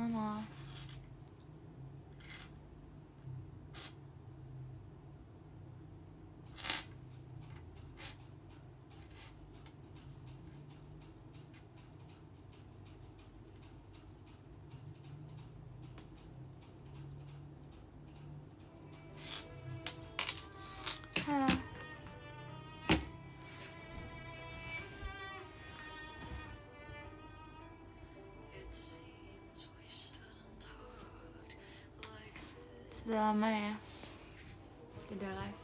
Mama. Sudah lama ya tidak live.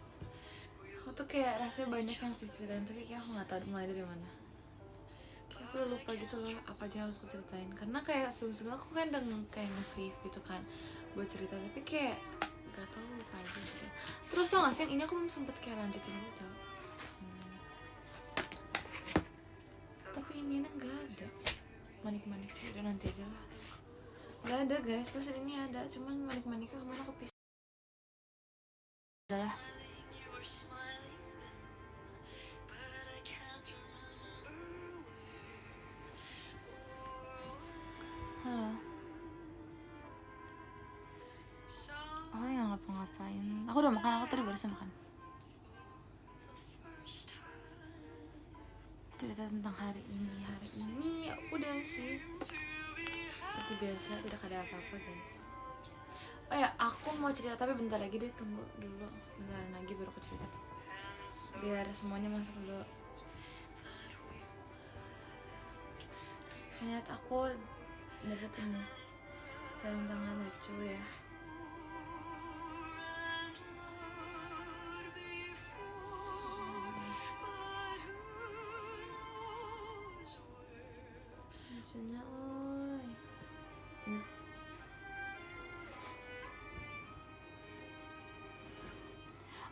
Aku tuh kayak rasanya banyak yang harus diceritain, tapi kayak aku nggak tahu mulai dari mana. Kayak aku udah lupa gitu loh apa aja yang harus aku ceritain, karena kayak sebelum aku kan udah kayak nge-save gitu kan buat cerita, tapi kayak nggak tahu lupa aja sih. Terus tau gak sih yang ini aku belum sempet kayak lanjutin gitu. Tapi ini nggak ada manik-manik, udah nanti aja lah. Nggak ada guys, pas ini ada, cuman manik-maniknya kemana aku pisah. Adalah halo, aku nggak ngapa-ngapain. Aku udah makan, aku tadi barusan makan. Cerita tentang hari ini ya udah sih seperti biasa, tidak ada apa-apa guys. Oh ya, aku mau cerita tapi bentar lagi deh, tunggu dulu bentaran lagi baru aku cerita biar semuanya masuk dulu. Ternyata aku dapet ini sarung tangan lucu ya. Lucunya oi. Ini.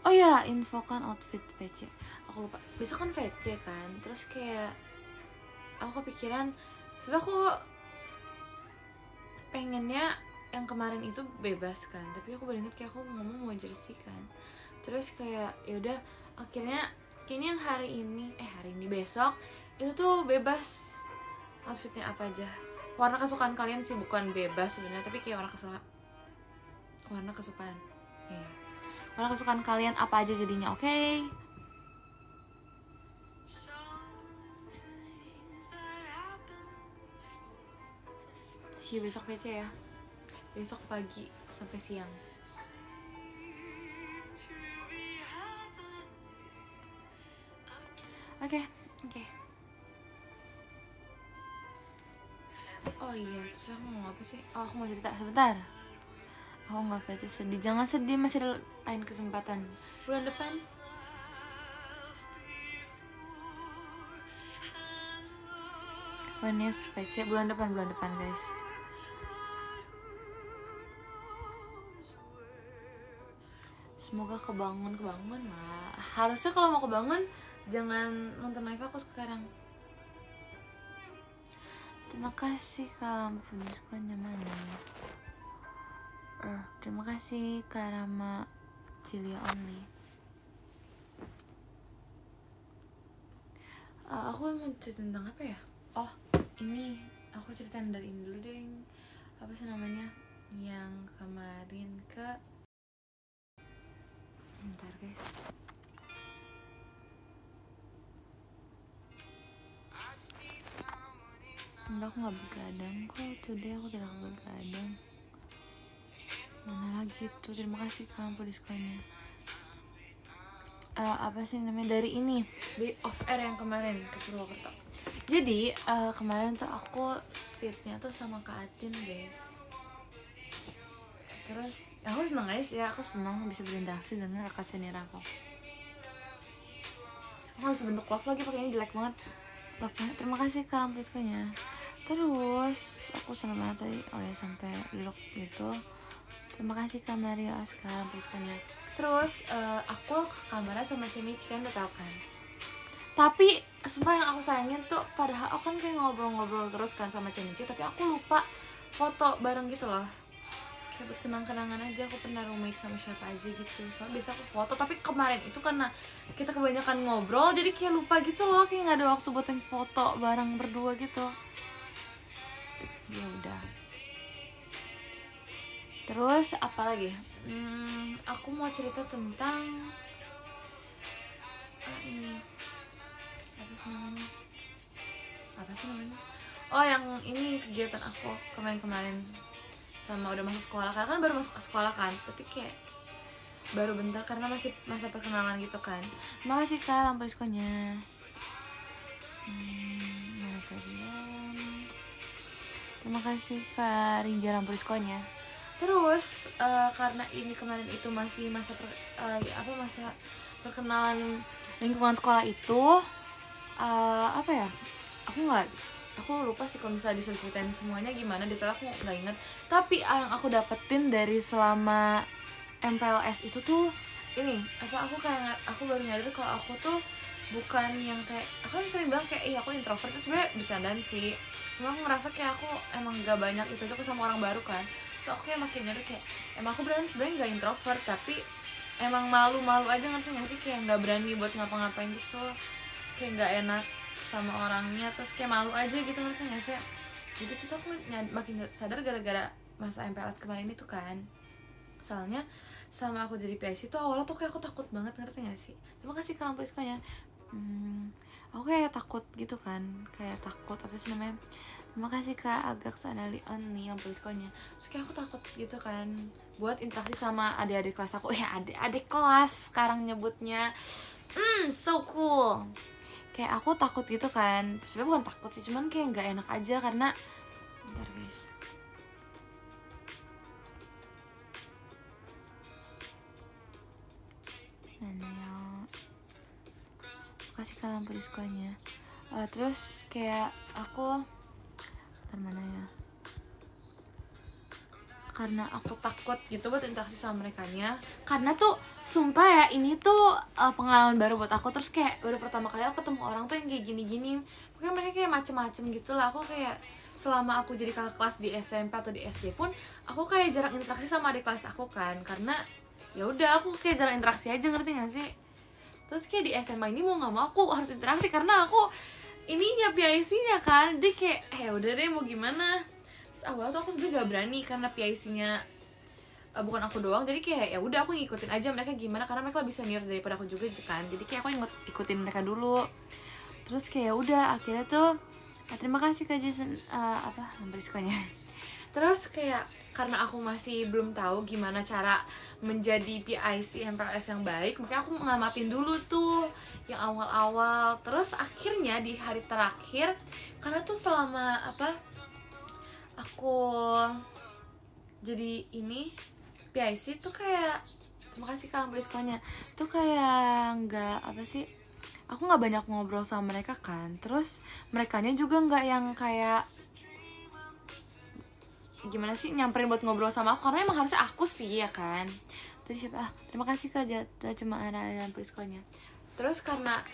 Oh ya, infokan outfit VC. Aku lupa. Besok kan VC kan. Terus kayak aku kepikiran, sebenernya aku pengennya yang kemarin itu bebas kan, tapi aku baru inget kayak aku ngomong mau jersey kan. Terus kayak yaudah akhirnya kayaknya yang hari ini besok itu tuh bebas outfitnya apa aja. Warna kesukaan kalian sih, bukan bebas sebenarnya, tapi kayak warna kesukaan. Iya. Warna kesukaan kalian apa aja jadinya, oke? See you besok PC ya. Besok pagi sampai siang. Oke. Oh iya, terus aku mau apa sih? Oh, aku mau cerita sebentar. Aku nggak PC sedih, jangan sedih, masih ada lain kesempatan. Bulan depan. Wenis PC bulan depan guys. Semoga kebangun lah. Harusnya kalau mau kebangun jangan nonton live aku sekarang. Terima kasih Kak lampu diskonnya mana? Terima kasih Kak Rama Cilia Only. Aku mau cerita tentang apa ya? Oh, ini aku ceritain dari ini dulu deh. Apa sih namanya? Yang kemarin ke bentar guys. Enggak, aku gak begadang kok. Today aku tidak begadang. Mana lagi tuh? Terima kasih Kak lampu diskonnya. Apa sih namanya, dari ini di off air yang kemarin ke Purwokerto. Jadi kemarin tuh aku seatnya tuh sama Kak Atin guys. Terus aku seneng guys ya, aku seneng bisa berinteraksi dengan kakak senior aku. Aku harus bentuk love lagi, pakai ini jelek banget love-nya. Terima kasih Kak lampu diskonnya. Terus aku seneng banget tadi, oh ya sampai duduk gitu. Terima kasih Kak Mario Aska lampu diskonnya. Terus aku kamarnya sama Cemici kan, udah tau kan. Tapi sumpah yang aku sayangin tuh, padahal aku kan kayak ngobrol-ngobrol terus kan sama Cemici, tapi aku lupa foto bareng gitu loh. Kayak buat kenang-kenangan aja aku pernah roommate sama siapa aja gitu. Soalnya biasa aku foto, tapi kemarin itu karena kita kebanyakan ngobrol jadi kayak lupa gitu loh, kayak nggak ada waktu buat yang foto bareng berdua gitu. Ya udah. Terus apa lagi? Aku mau cerita tentang ini apa sih namanya? Oh, yang ini kegiatan aku kemarin sama udah masuk sekolah, karena kan baru masuk sekolah kan, tapi kayak baru bentar karena masih masa perkenalan gitu kan. Makasih Kak lampu diskonya. Mana tadi ya? Terima kasih Kak Rinja lampu diskonya. Terus karena ini kemarin itu masih masa masa perkenalan lingkungan sekolah itu, apa ya? Aku lupa sih kalau misalnya disuruh ceritain semuanya gimana detail, aku nggak inget. Tapi yang aku dapetin dari selama MPLS itu tuh ini aku baru nyadar kalau aku tuh bukan yang kayak, aku kan sering bilang kayak iya aku introvert, itu sebenarnya bercandaan sih. Cuma aku ngerasa kayak aku emang gak banyak itu aja sama orang baru kan. So aku kayak makin nyadar kayak emang aku sebenarnya gak introvert, tapi emang malu-malu aja, ngerti gak sih, kayak gak berani buat ngapa-ngapain gitu, kayak gak enak sama orangnya, terus kayak malu aja gitu, ngerti gak sih. Jadi terus aku makin sadar gara-gara masa MPLS kemarin itu kan. Soalnya sama aku jadi PIC tuh awalnya tuh kayak aku takut banget, ngerti gak sih. Terima kasih Kak lampu diskonya. Aku kayak takut gitu kan, kayak takut apa sih namanya. Terima kasih Kak agak sana Leon nih lampu diskonya. Terus kayak aku takut gitu kan buat interaksi sama adik-adik kelas aku. Ya adik-adik kelas sekarang nyebutnya. So cool. Kayak aku takut gitu kan. Sebenarnya bukan takut sih, cuman kayak nggak enak aja karena bentar guys. Mana ya? Kasih Kak lampu diskonya. Terus kayak aku mana ya? Karena aku takut gitu buat interaksi sama merekanya. Karena tuh sumpah ya, ini tuh pengalaman baru buat aku. Terus kayak baru pertama kali aku ketemu orang tuh yang kayak gini-gini. Pokoknya mereka kayak macem-macem gitu lah. Aku kayak selama aku jadi kakak kelas di SMP atau di SD pun aku kayak jarang interaksi sama adik kelas aku kan. Karena ya udah aku kayak jarang interaksi aja, ngerti gak sih? Terus kayak di SMA ini mau gak mau aku harus interaksi karena aku ininya PIC-nya kan. Jadi kayak udah deh mau gimana. Terus awalnya tuh aku sebenarnya gak berani karena PIC-nya bukan aku doang. Jadi kayak ya udah aku ngikutin aja mereka gimana, karena mereka lebih senior daripada aku juga kan. Jadi kayak aku ikutin mereka dulu. Terus kayak udah akhirnya tuh terima kasih Kak Jason nomor diskonya. Terus kayak karena aku masih belum tahu gimana cara menjadi PIC MPLS yang baik, makanya aku ngamatin dulu tuh yang awal-awal. Terus akhirnya di hari terakhir, karena tuh selama aku jadi ini PIC tuh kayak, terima kasih Kak lampu diskonya, tuh kayak nggak aku nggak banyak ngobrol sama mereka kan. Terus merekanya juga nggak yang kayak gimana sih nyamperin buat ngobrol sama aku, karena emang harusnya aku sih ya kan. Tadi siapa? Terima kasih Kak Jatuh cuma ada lampu diskonya. Terus karena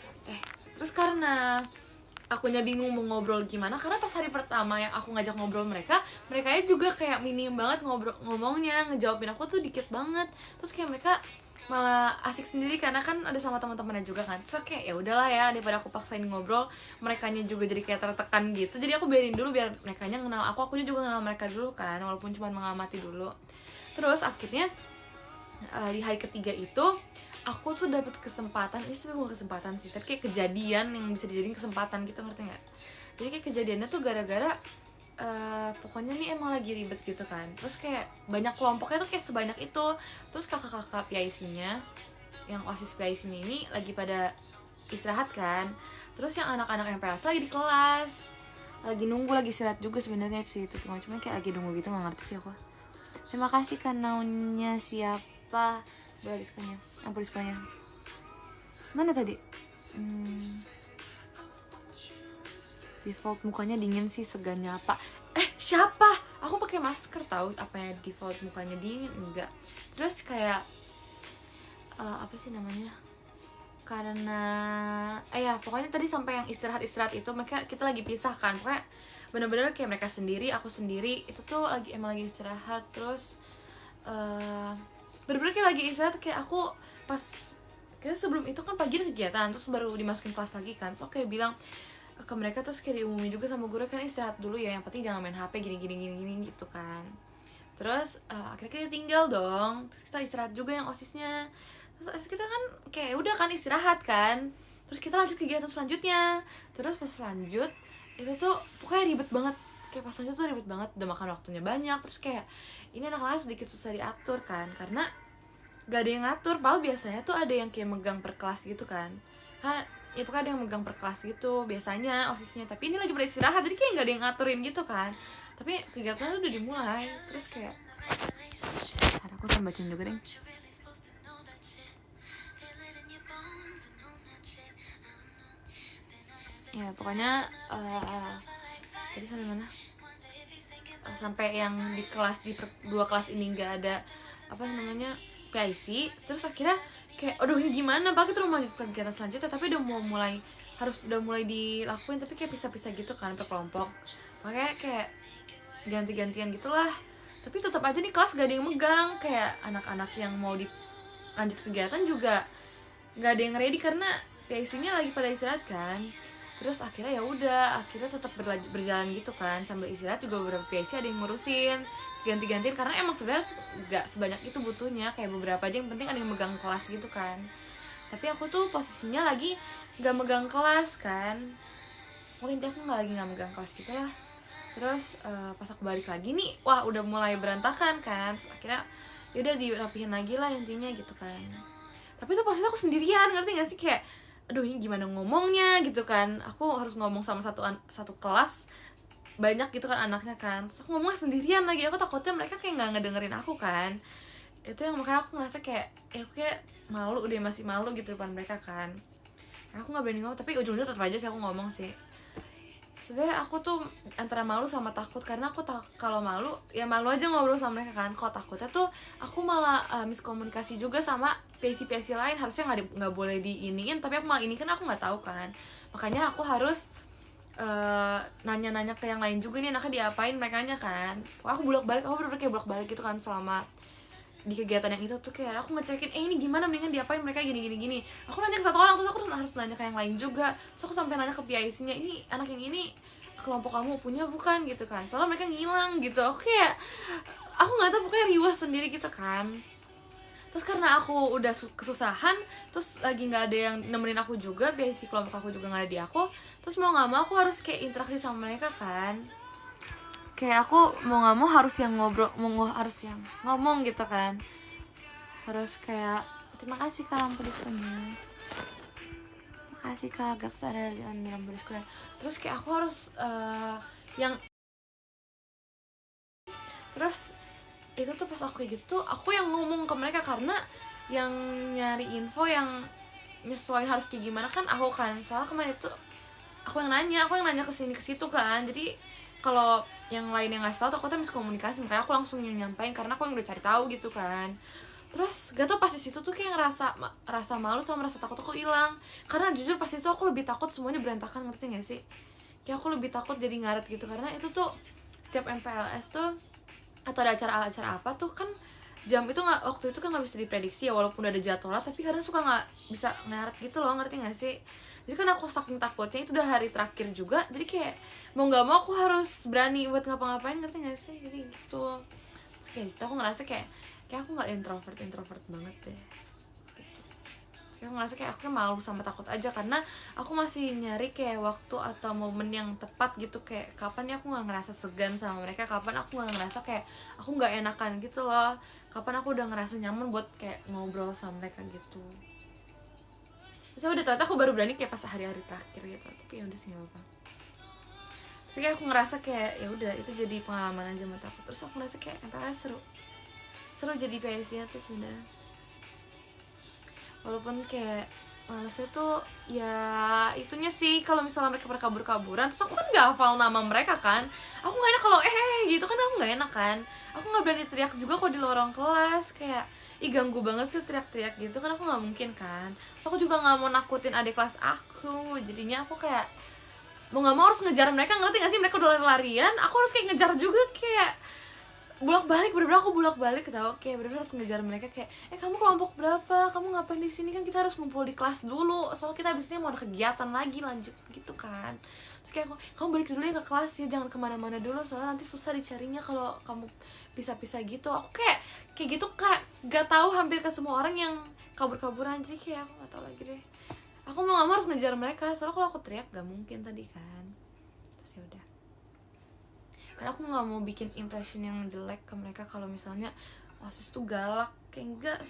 akunya bingung mau ngobrol gimana, karena pas hari pertama yang aku ngajak ngobrol mereka juga kayak minim banget ngomongnya, ngejawabin aku tuh dikit banget. Terus kayak mereka malah asik sendiri karena kan ada sama teman-temannya juga kan. Terus kayak ya udahlah ya, daripada aku paksain ngobrol, merekanya juga jadi kayak tertekan gitu. Jadi aku biarin dulu biar merekanya kenal aku juga kenal mereka dulu kan, walaupun cuma mengamati dulu. Terus akhirnya di hari ketiga itu aku tuh dapet kesempatan, ini sebenarnya bukan kesempatan sih, tapi kayak kejadian yang bisa dijadiin kesempatan gitu, ngerti nggak? Jadi kayak kejadiannya tuh gara-gara pokoknya nih emang lagi ribet gitu kan. Terus kayak banyak kelompoknya tuh kayak sebanyak itu. Terus kakak-kakak PIC-nya yang OSIS PIC-nya ini lagi pada istirahat kan. Terus yang anak-anak MPLS lagi di kelas, lagi nunggu, lagi istirahat juga sebenarnya sih itu. Cuma kayak lagi nunggu gitu, nggak ngerti sih aku. Terima kasih kan naunya siapa? Boleh diskonya, ampun diskonya. Mana tadi? Default mukanya dingin sih, segannya apa? Siapa? Aku pakai masker tahu, apa ya default mukanya dingin? Enggak. Terus kayak apa sih namanya? Karena ya pokoknya tadi sampai yang istirahat itu kita lagi pisah kan. Pokoknya bener-bener kayak mereka sendiri, aku sendiri. Itu tuh emang lagi istirahat. Terus bener-bener kayak lagi istirahat, kayak aku pas kita sebelum itu kan pagi ada kegiatan, terus baru dimasukin kelas lagi kan. So kayak bilang ke mereka, terus kayak diumumin juga sama guru kan, istirahat dulu ya, yang penting jangan main HP gini gitu kan. Terus akhirnya kita tinggal dong. Terus kita istirahat juga yang OSISnya. Terus kita kan kayak udah kan istirahat kan. Terus kita lanjut kegiatan selanjutnya. Terus pas lanjut itu tuh pokoknya ribet banget. Kayak pas lanjut tuh ribet banget, udah makan waktunya banyak. Terus kayak ini anak-anak sedikit susah diatur kan, karena gak ada yang ngatur. Padahal biasanya tuh ada yang kayak megang per kelas gitu kan. Ya pokoknya ada yang megang per kelas gitu biasanya OSISnya. Tapi ini lagi pada istirahat, jadi kayak gak ada yang ngaturin gitu kan. Tapi kegiatannya tuh udah dimulai. Terus kayak aku sambil bacain juga deh. Ya pokoknya tadi sampai mana? Sampai yang di kelas, di dua kelas ini nggak ada apa namanya PIC. Terus akhirnya kayak aduh ini gimana, Pak, kita mau lanjut kegiatan selanjutnya tapi udah mulai dilakuin, tapi kayak pisah-pisah gitu kan per kelompok. Makanya kayak ganti-gantian gitulah. Tapi tetap aja nih kelas gak ada yang megang. Kayak anak-anak yang mau lanjut kegiatan juga gak ada yang ready karena PIC-nya lagi pada istirahat kan. Terus akhirnya ya udah, akhirnya tetap berjalan gitu kan. Sambil istirahat juga beberapa PIC ada yang ngurusin, ganti-gantian karena emang sebenarnya gak sebanyak itu butuhnya. Kayak beberapa aja yang penting ada yang megang kelas gitu kan. Tapi aku tuh posisinya lagi gak megang kelas kan. Mungkin aku gak megang kelas gitu lah. Terus pas aku balik lagi nih, wah udah mulai berantakan kan. Terus akhirnya yaudah dirapihin lagi lah intinya gitu kan. Tapi tuh posisinya aku sendirian, ngerti gak sih? Kayak aduh ini gimana ngomongnya gitu kan. Aku harus ngomong sama satu kelas banyak gitu kan anaknya kan. Terus aku ngomong sendirian lagi, aku takutnya mereka kayak gak ngedengerin aku kan. Itu yang makanya aku ngerasa kayak aku kayak malu deh, masih malu gitu depan mereka kan. Aku gak berani ngomong, tapi ujung-ujungnya tetap aja sih aku ngomong sih. Sebenarnya aku tuh antara malu sama takut, karena aku kalau malu ya malu aja ngobrol sama mereka kan. Kalau takutnya tuh aku malah miskomunikasi juga sama PIC lain. Harusnya nggak boleh diiniin, tapi aku malah ini kan aku nggak tahu kan. Makanya aku harus nanya-nanya ke yang lain juga nih anaknya diapain merekanya kan. Aku bolak-balik, aku bener-bener kayak bolak-balik gitu kan selama di kegiatan yang itu tuh. Kayak aku ngecekin ini gimana, mendingan diapain mereka gini. Aku nanya ke satu orang, terus aku harus nanya ke yang lain juga. Terus aku sampai nanya ke PIC-nya, ini anak yang ini kelompok kamu punya bukan gitu kan, soalnya mereka ngilang gitu. Aku kayak aku nggak tahu, pokoknya riwah sendiri gitu kan. Terus karena aku udah kesusahan, terus lagi nggak ada yang nemenin aku juga, PIC kelompok aku juga nggak ada di aku. Terus mau nggak mau aku harus kayak interaksi sama mereka kan. Kayak aku mau nggak mau harus yang ngobrol, harus yang ngomong gitu kan. Harus kayak terima kasih Kak lampu diskonnya, makasih Kak Gaksa ada di lampu diskonnya. Terus kayak aku harus terus itu tuh pas aku kayak gitu tuh aku yang ngomong ke mereka, karena yang nyari info yang nyesuaiin harus kayak gimana kan aku kan. Soalnya kemarin itu aku yang nanya ke sini ke situ kan. Jadi kalau yang lain yang ngasih tahu takutnya miskomunikasi, makanya aku langsung nyampain karena aku yang udah cari tahu gitu kan. Terus gak tau pas di situ tuh kayak rasa malu sama rasa takut aku hilang. Karena jujur pas itu aku lebih takut semuanya berantakan, ngerti gak sih? Kayak aku lebih takut jadi ngaret gitu, karena itu tuh setiap MPLS tuh atau ada acara apa tuh kan jam itu waktu itu kan nggak bisa diprediksi ya, walaupun udah ada jadwalnya tapi kadang suka nggak bisa ngaret gitu loh, ngerti gak sih? Jadi kan aku saking takutnya, itu udah hari terakhir juga, jadi kayak mau nggak mau aku harus berani buat ngapa-ngapain, ngerti gak sih? Jadi gitu. Terus kayak disitu aku ngerasa kayak aku nggak introvert banget deh gitu. Terus aku ngerasa kayak aku malu sama takut aja, karena aku masih nyari kayak waktu atau momen yang tepat gitu. Kayak kapan ya aku nggak ngerasa segan sama mereka, kapan aku nggak ngerasa kayak aku nggak enakan gitu loh, kapan aku udah ngerasa nyaman buat kayak ngobrol sama mereka gitu. Terus udah ternyata aku baru berani kayak pas hari-hari terakhir gitu. Tapi ya udah sih nggak apa-apa. Tapi kayak aku ngerasa kayak ya udah itu jadi pengalaman aja buat aku. Terus aku ngerasa kayak MPLS seru jadi PIC-nya tuh sebenarnya. Walaupun kayak malesnya tuh ya itunya sih, kalau misalnya mereka pada kabur-kaburan terus aku kan nggak hafal nama mereka kan. Aku nggak enak kalau gitu kan, aku nggak enak kan. Aku nggak berani teriak juga kok di lorong kelas, kayak ganggu banget sih teriak-teriak gitu kan, aku nggak mungkin kan. Terus aku juga nggak mau nakutin adik kelas aku, jadinya aku kayak mau nggak mau harus ngejar mereka, ngerti gak sih? Mereka udah lari-larian, aku harus kayak ngejar juga, kayak bolak-balik, bener-bener aku bolak-balik tau, kayak bener-bener harus ngejar mereka kayak kamu kelompok berapa, kamu ngapain di sini, kan kita harus ngumpul di kelas dulu soalnya kita abis ini mau ada kegiatan lagi lanjut gitu kan. Terus kayak kamu balik dulu ya ke kelas ya, jangan kemana-mana dulu soalnya nanti susah dicarinya kalau kamu pisah-pisah gitu. Aku kayak gitu kak, gak tahu hampir ke semua orang yang kabur-kaburan, jadi kayak aku gak tahu lagi deh, aku mau gak mau harus ngejar mereka soalnya kalau aku teriak gak mungkin tadi kan. Terus ya udah, karena aku nggak mau bikin impression yang jelek ke mereka kalau misalnya OSIS tuh galak, kayak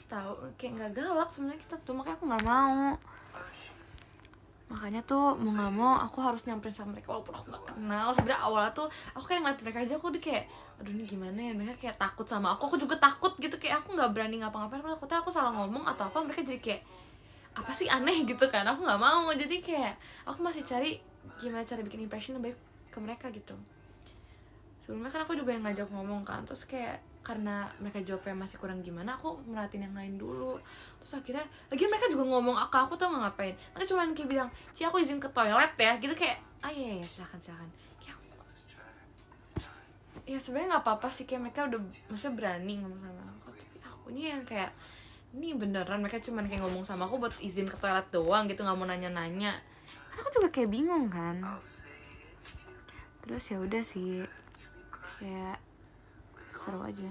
nggak galak sebenarnya kita tuh, makanya aku nggak mau. Makanya tuh mau nggak mau aku harus nyamperin sama mereka walaupun aku nggak kenal. Sebenarnya awalnya tuh aku kayak ngeliat mereka aja, aku udah kayak aduh ini gimana ya, mereka kayak takut sama aku juga takut gitu, kayak aku nggak berani ngapa-ngapain, aku takutnya aku salah ngomong atau apa, mereka jadi kayak apa sih aneh gitu kan. Aku nggak mau, jadi kayak aku masih cari gimana cara bikin impression yang baik ke mereka gitu. Sebelumnya kan aku juga yang ngajak ngomong kan, terus kayak karena mereka jawabnya masih kurang gimana, aku merhatiin yang lain dulu. Terus akhirnya lagi mereka juga ngomong ke aku tuh nggak ngapain, mereka cuma kayak bilang Ci aku izin ke toilet ya gitu, kayak iya silakan kayak ya sebenarnya nggak apa-apa sih, kayak mereka udah maksudnya berani ngomong sama aku, tapi aku nih yang kayak ini beneran mereka cuma kayak ngomong sama aku buat izin ke toilet doang gitu, nggak mau nanya-nanya. Karena aku juga kayak bingung kan. Terus ya udah sih, kayak seru aja.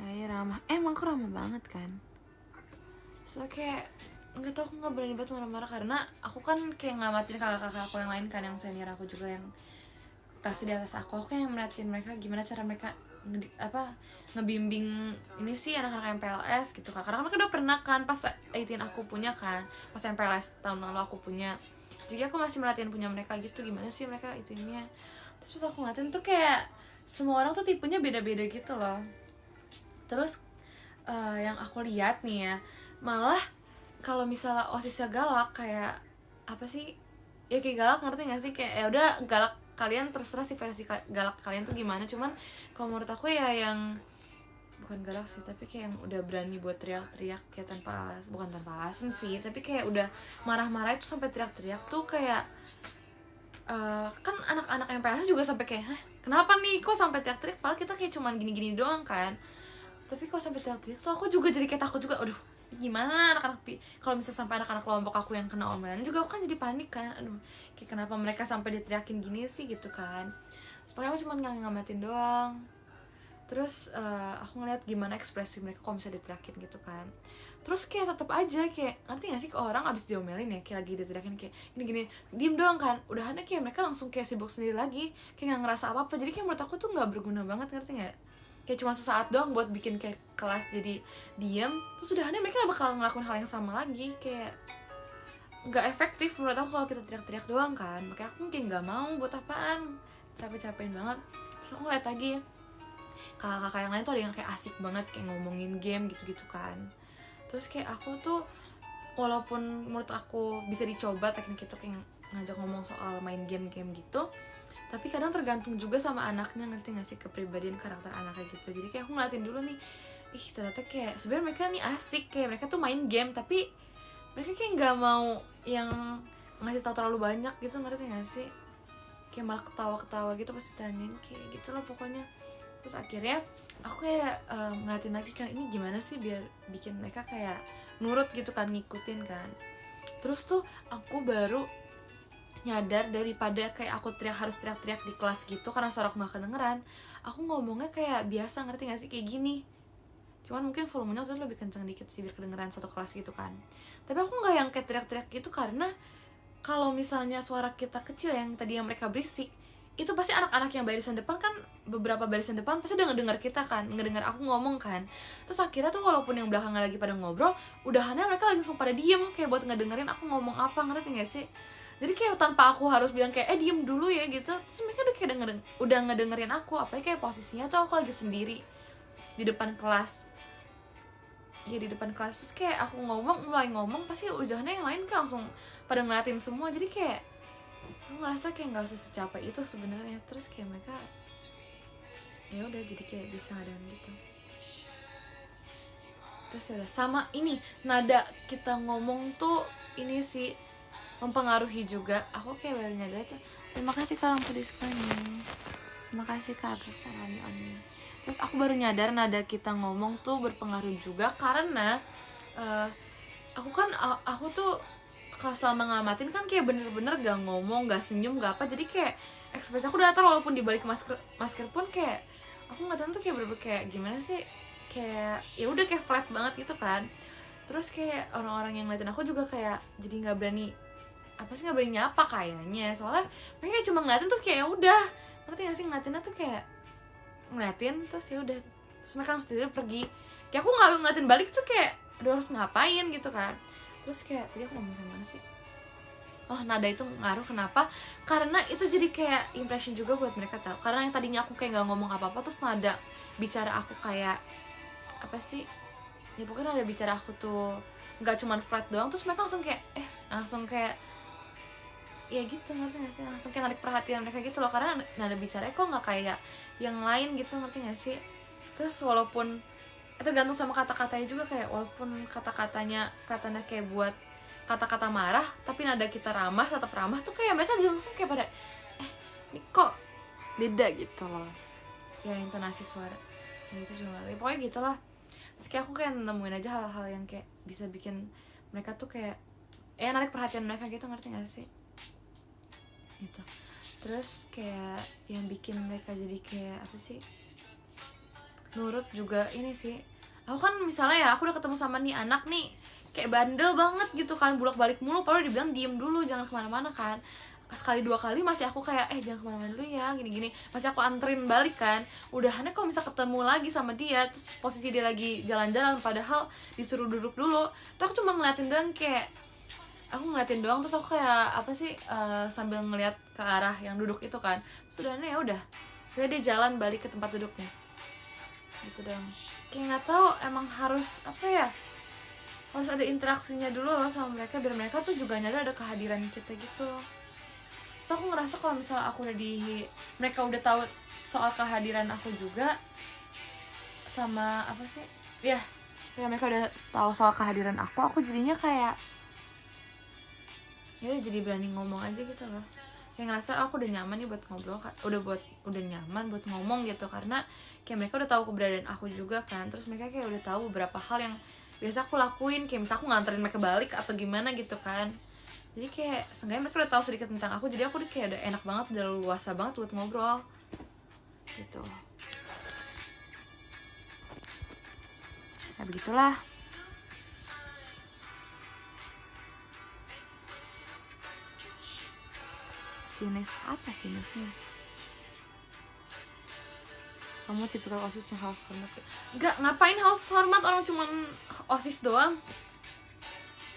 Ya ramah, emang aku ramah banget kan. So kayak nggak tau, aku nggak berani banget marah-marah karena aku kan kayak ngamatin kakak-kakak aku yang lain kan, yang senior aku juga yang pasti di atas aku kayak ngeliatin mereka gimana cara mereka ngebimbing ini sih anak-anak MPLS gitu kan. Karena mereka udah pernah kan pas 18 aku punya kan, pas MPLS tahun lalu aku punya, jadi aku masih merhatiin punya mereka gitu, gimana sih mereka itunya. Terus pas aku ngeliatin tuh kayak semua orang tuh tipenya beda-beda gitu loh. Terus yang aku lihat nih ya, malah kalau misalnya OSISnya galak, kayak apa sih ya, kayak galak, ngerti gak sih, kayak ya udah galak kalian terserah sih versi galak kalian tuh gimana. Cuman kalau menurut aku ya yang bukan galak sih, tapi kayak yang udah berani buat teriak-teriak kayak bukan tanpa alasan sih, tapi kayak udah marah-marah itu sampai teriak-teriak tuh kayak kan anak-anak MPLS juga sampai kayak hah kenapa nih kok sampai teriak-teriak, padahal kita kayak cuman gini-gini doang kan. Tapi kok sampai teriak-teriak tuh aku juga jadi kayak takut juga, aduh gimana anak-anak kalau misalnya sampai anak-anak kelompok aku yang kena omelan juga, aku kan jadi panik kan, aduh kayak kenapa mereka sampai diteriakin gini sih gitu kan. Supaya aku cuma ngamatin doang. Terus aku ngeliat gimana ekspresi mereka kalau misalnya diteriakin gitu kan. Terus kayak tetap aja kayak ngerti gak sih, ke orang abis diomelin ya kayak lagi diteriakin kayak gini-gini diem doang kan, udahannya kayak mereka langsung kayak sibuk sendiri lagi, kayak gak ngerasa apa-apa. Jadi kayak menurut aku tuh gak berguna banget, ngerti gak, kayak cuma sesaat doang buat bikin kayak kelas jadi diem, terus udahannya mereka bakal ngelakuin hal yang sama lagi, kayak nggak efektif menurut aku kalau kita teriak-teriak doang kan. Makanya aku kayak nggak mau, buat apaan, capek-capekin banget. Terus aku ngeliat lagi kakak-kakak yang lain tuh ada yang kayak asik banget kayak ngomongin game gitu-gitu kan. Terus kayak aku tuh walaupun menurut aku bisa dicoba teknik itu kayak ngajak ngomong soal main game-game gitu, tapi kadang tergantung juga sama anaknya, ngerti gak sih, kepribadian karakter anaknya gitu. Jadi kayak aku ngeliatin dulu nih, ternyata kayak sebenarnya mereka nih asik, kayak mereka tuh main game tapi mereka kayak nggak mau yang ngasih tahu terlalu banyak gitu, ngerti gak sih, kayak malah ketawa-ketawa gitu pasti tanyain kayak gitu loh pokoknya. Terus akhirnya aku kayak ngeliatin lagi kan ini gimana sih biar bikin mereka kayak nurut gitu kan, ngikutin kan. Terus tuh aku baru nyadar, daripada kayak aku harus teriak-teriak di kelas gitu karena suara aku gak kedengeran, aku ngomongnya kayak biasa, ngerti gak sih, kayak gini. Cuman mungkin volumenya sudah lebih kencang dikit sih biar kedengeran satu kelas gitu kan. Tapi aku gak yang kayak teriak-teriak gitu, karena kalau misalnya suara kita kecil yang tadi yang mereka berisik, itu pasti anak-anak yang barisan depan kan, beberapa barisan depan pasti udah ngedengar kita kan, ngedengar aku ngomong kan. Terus akhirnya tuh walaupun yang belakangnya lagi pada ngobrol, udahannya mereka langsung pada diem kayak buat ngedengerin aku ngomong apa, ngerti gak sih. Jadi kayak tanpa aku harus bilang kayak diem dulu ya gitu, terus mereka udah kayak udah ngedengerin aku. Apalagi kayak posisinya tuh aku lagi sendiri di depan kelas, ya di depan kelas. Terus kayak aku mulai ngomong pasti ujahannya yang lain kan langsung pada ngeliatin semua. Jadi kayak aku ngerasa kayak nggak usah secapek itu sebenarnya. Terus kayak mereka ya udah jadi kayak bisa ngadain gitu. terus udah sama ini nada kita ngomong tuh ini sih mempengaruhi juga. Aku kayak baru nyadar tuh, terima kasih Kak lampu diskonya, terima kasih Kak Agak Sarani Oni. Terus aku baru nyadar nada kita ngomong tuh berpengaruh juga karena aku tuh kalau selama ngamatin kan kayak bener-bener gak ngomong, gak senyum, gak apa, jadi kayak ekspresi aku datar walaupun dibalik masker pun kayak aku ngeliatin tuh kayak bener-bener kayak gimana sih, kayak ya udah kayak flat banget gitu kan. Terus kayak orang-orang yang ngeliatin aku juga kayak jadi nggak berani nyapa kayaknya, soalnya mereka cuma ngeliatin terus kayak ya udah, ngerti gak sih, ngeliatinnya tuh kayak ngeliatin terus ya udah, terus mereka langsung sendiri pergi, kayak aku nggak ngeliatin balik tuh kayak udah harus ngapain gitu kan. Terus kayak tadi aku ngomong mana sih, oh nada itu ngaruh kenapa, karena itu jadi kayak impression juga buat mereka tahu, karena yang tadinya aku kayak nggak ngomong apa-apa terus nada bicara aku kayak apa sih ya, pokoknya nada bicara aku tuh nggak cuman flat doang, terus mereka langsung kayak langsung kayak ya gitu, ngerti gak sih, langsung kayak narik perhatian mereka gitu loh, karena nada bicaranya kok nggak kayak yang lain gitu, ngerti gak sih. Terus walaupun tergantung sama kata-katanya juga, kayak walaupun kata-katanya kayak buat kata-kata marah tapi nada kita ramah, tetap ramah tuh kayak mereka langsung kayak pada ini kok beda gitu loh ya, intonasi suara ya, itu juga ya, pokoknya gitu lah. Terus kayak aku kayak nemuin aja hal-hal yang kayak bisa bikin mereka tuh kayak narik perhatian mereka gitu, ngerti gak sih gitu. Terus kayak yang bikin mereka jadi kayak apa sih, nurut juga ini sih, aku kan misalnya ya aku udah ketemu sama nih anak nih kayak bandel banget gitu kan, bolak-balik mulu, padahal dibilang diem dulu jangan kemana-mana kan, sekali dua kali masih aku kayak jangan kemana-mana dulu ya, gini-gini masih aku anterin balik kan. Udahannya kalau misal ketemu lagi sama dia terus posisi dia lagi jalan-jalan padahal disuruh duduk dulu, terus aku cuma ngeliatin doang, kayak aku ngeliatin doang, terus aku kayak apa sih sambil ngeliat ke arah yang duduk itu kan, sudahnya ya udah dia jalan balik ke tempat duduknya gitu dong. Kayak nggak tahu emang harus apa ya, harus ada interaksinya dulu loh sama mereka biar mereka tuh juga nyadar ada kehadiran kita gitu. So aku ngerasa kalau misalnya aku mereka udah tahu soal kehadiran aku juga, sama apa sih ya mereka udah tahu soal kehadiran aku jadinya kayak ya jadi berani ngomong aja gitu loh, kayak ngerasa aku udah nyaman nih buat ngobrol, udah nyaman buat ngomong gitu, karena kayak mereka udah tahu keberadaan aku juga kan. Terus mereka kayak udah tahu beberapa hal yang biasa aku lakuin, kayak misal aku nganterin mereka balik atau gimana gitu kan. Jadi kayak seenggaknya mereka udah tahu sedikit tentang aku, jadi aku udah kayak udah enak banget, udah luasa banget buat ngobrol gitu. Ya begitulah. Sinis apa sinisnya? Kamu tipikal OSIS yang haus hormat? Enggak, ngapain haus hormat, orang cuman OSIS doang.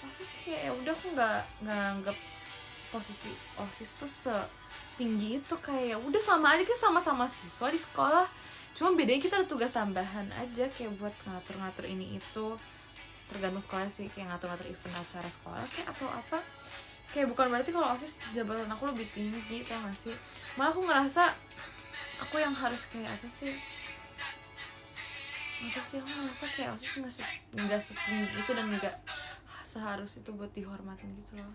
OSIS kayak ya udah, aku nggak anggap posisi OSIS tuh setinggi itu, kayak udah sama aja, kita sama-sama siswa di sekolah, cuma bedanya kita ada tugas tambahan aja kayak buat ngatur-ngatur ini itu, tergantung sekolah sih, kayak ngatur-ngatur event acara sekolah kayak atau apa. Kayak bukan berarti kalau OSIS jabatan aku lebih tinggi, tau gak sih? Malah aku ngerasa aku yang harus kayak apa sih, nggak sih, aku ngerasa kayak OSIS nggak setinggi itu dan nggak seharus itu buat dihormatin gitu loh.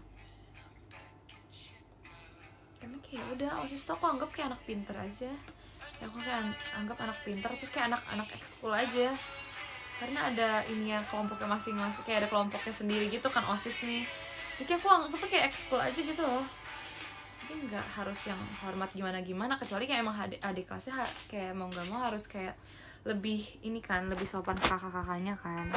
Karena kayak udah OSIS tuh aku anggap kayak anak pinter aja, kayak aku kayak anggap anak pinter, terus kayak anak ekskul aja, karena ada ini ya kelompoknya masing-masing, kayak ada kelompoknya sendiri gitu kan OSIS nih. Jadi aku anggapnya kayak ekskul aja gitu loh, jadi nggak harus yang hormat gimana-gimana, kecuali kayak emang adik kelasnya kayak mau nggak mau harus kayak lebih ini kan, lebih sopan kakak-kakaknya kan.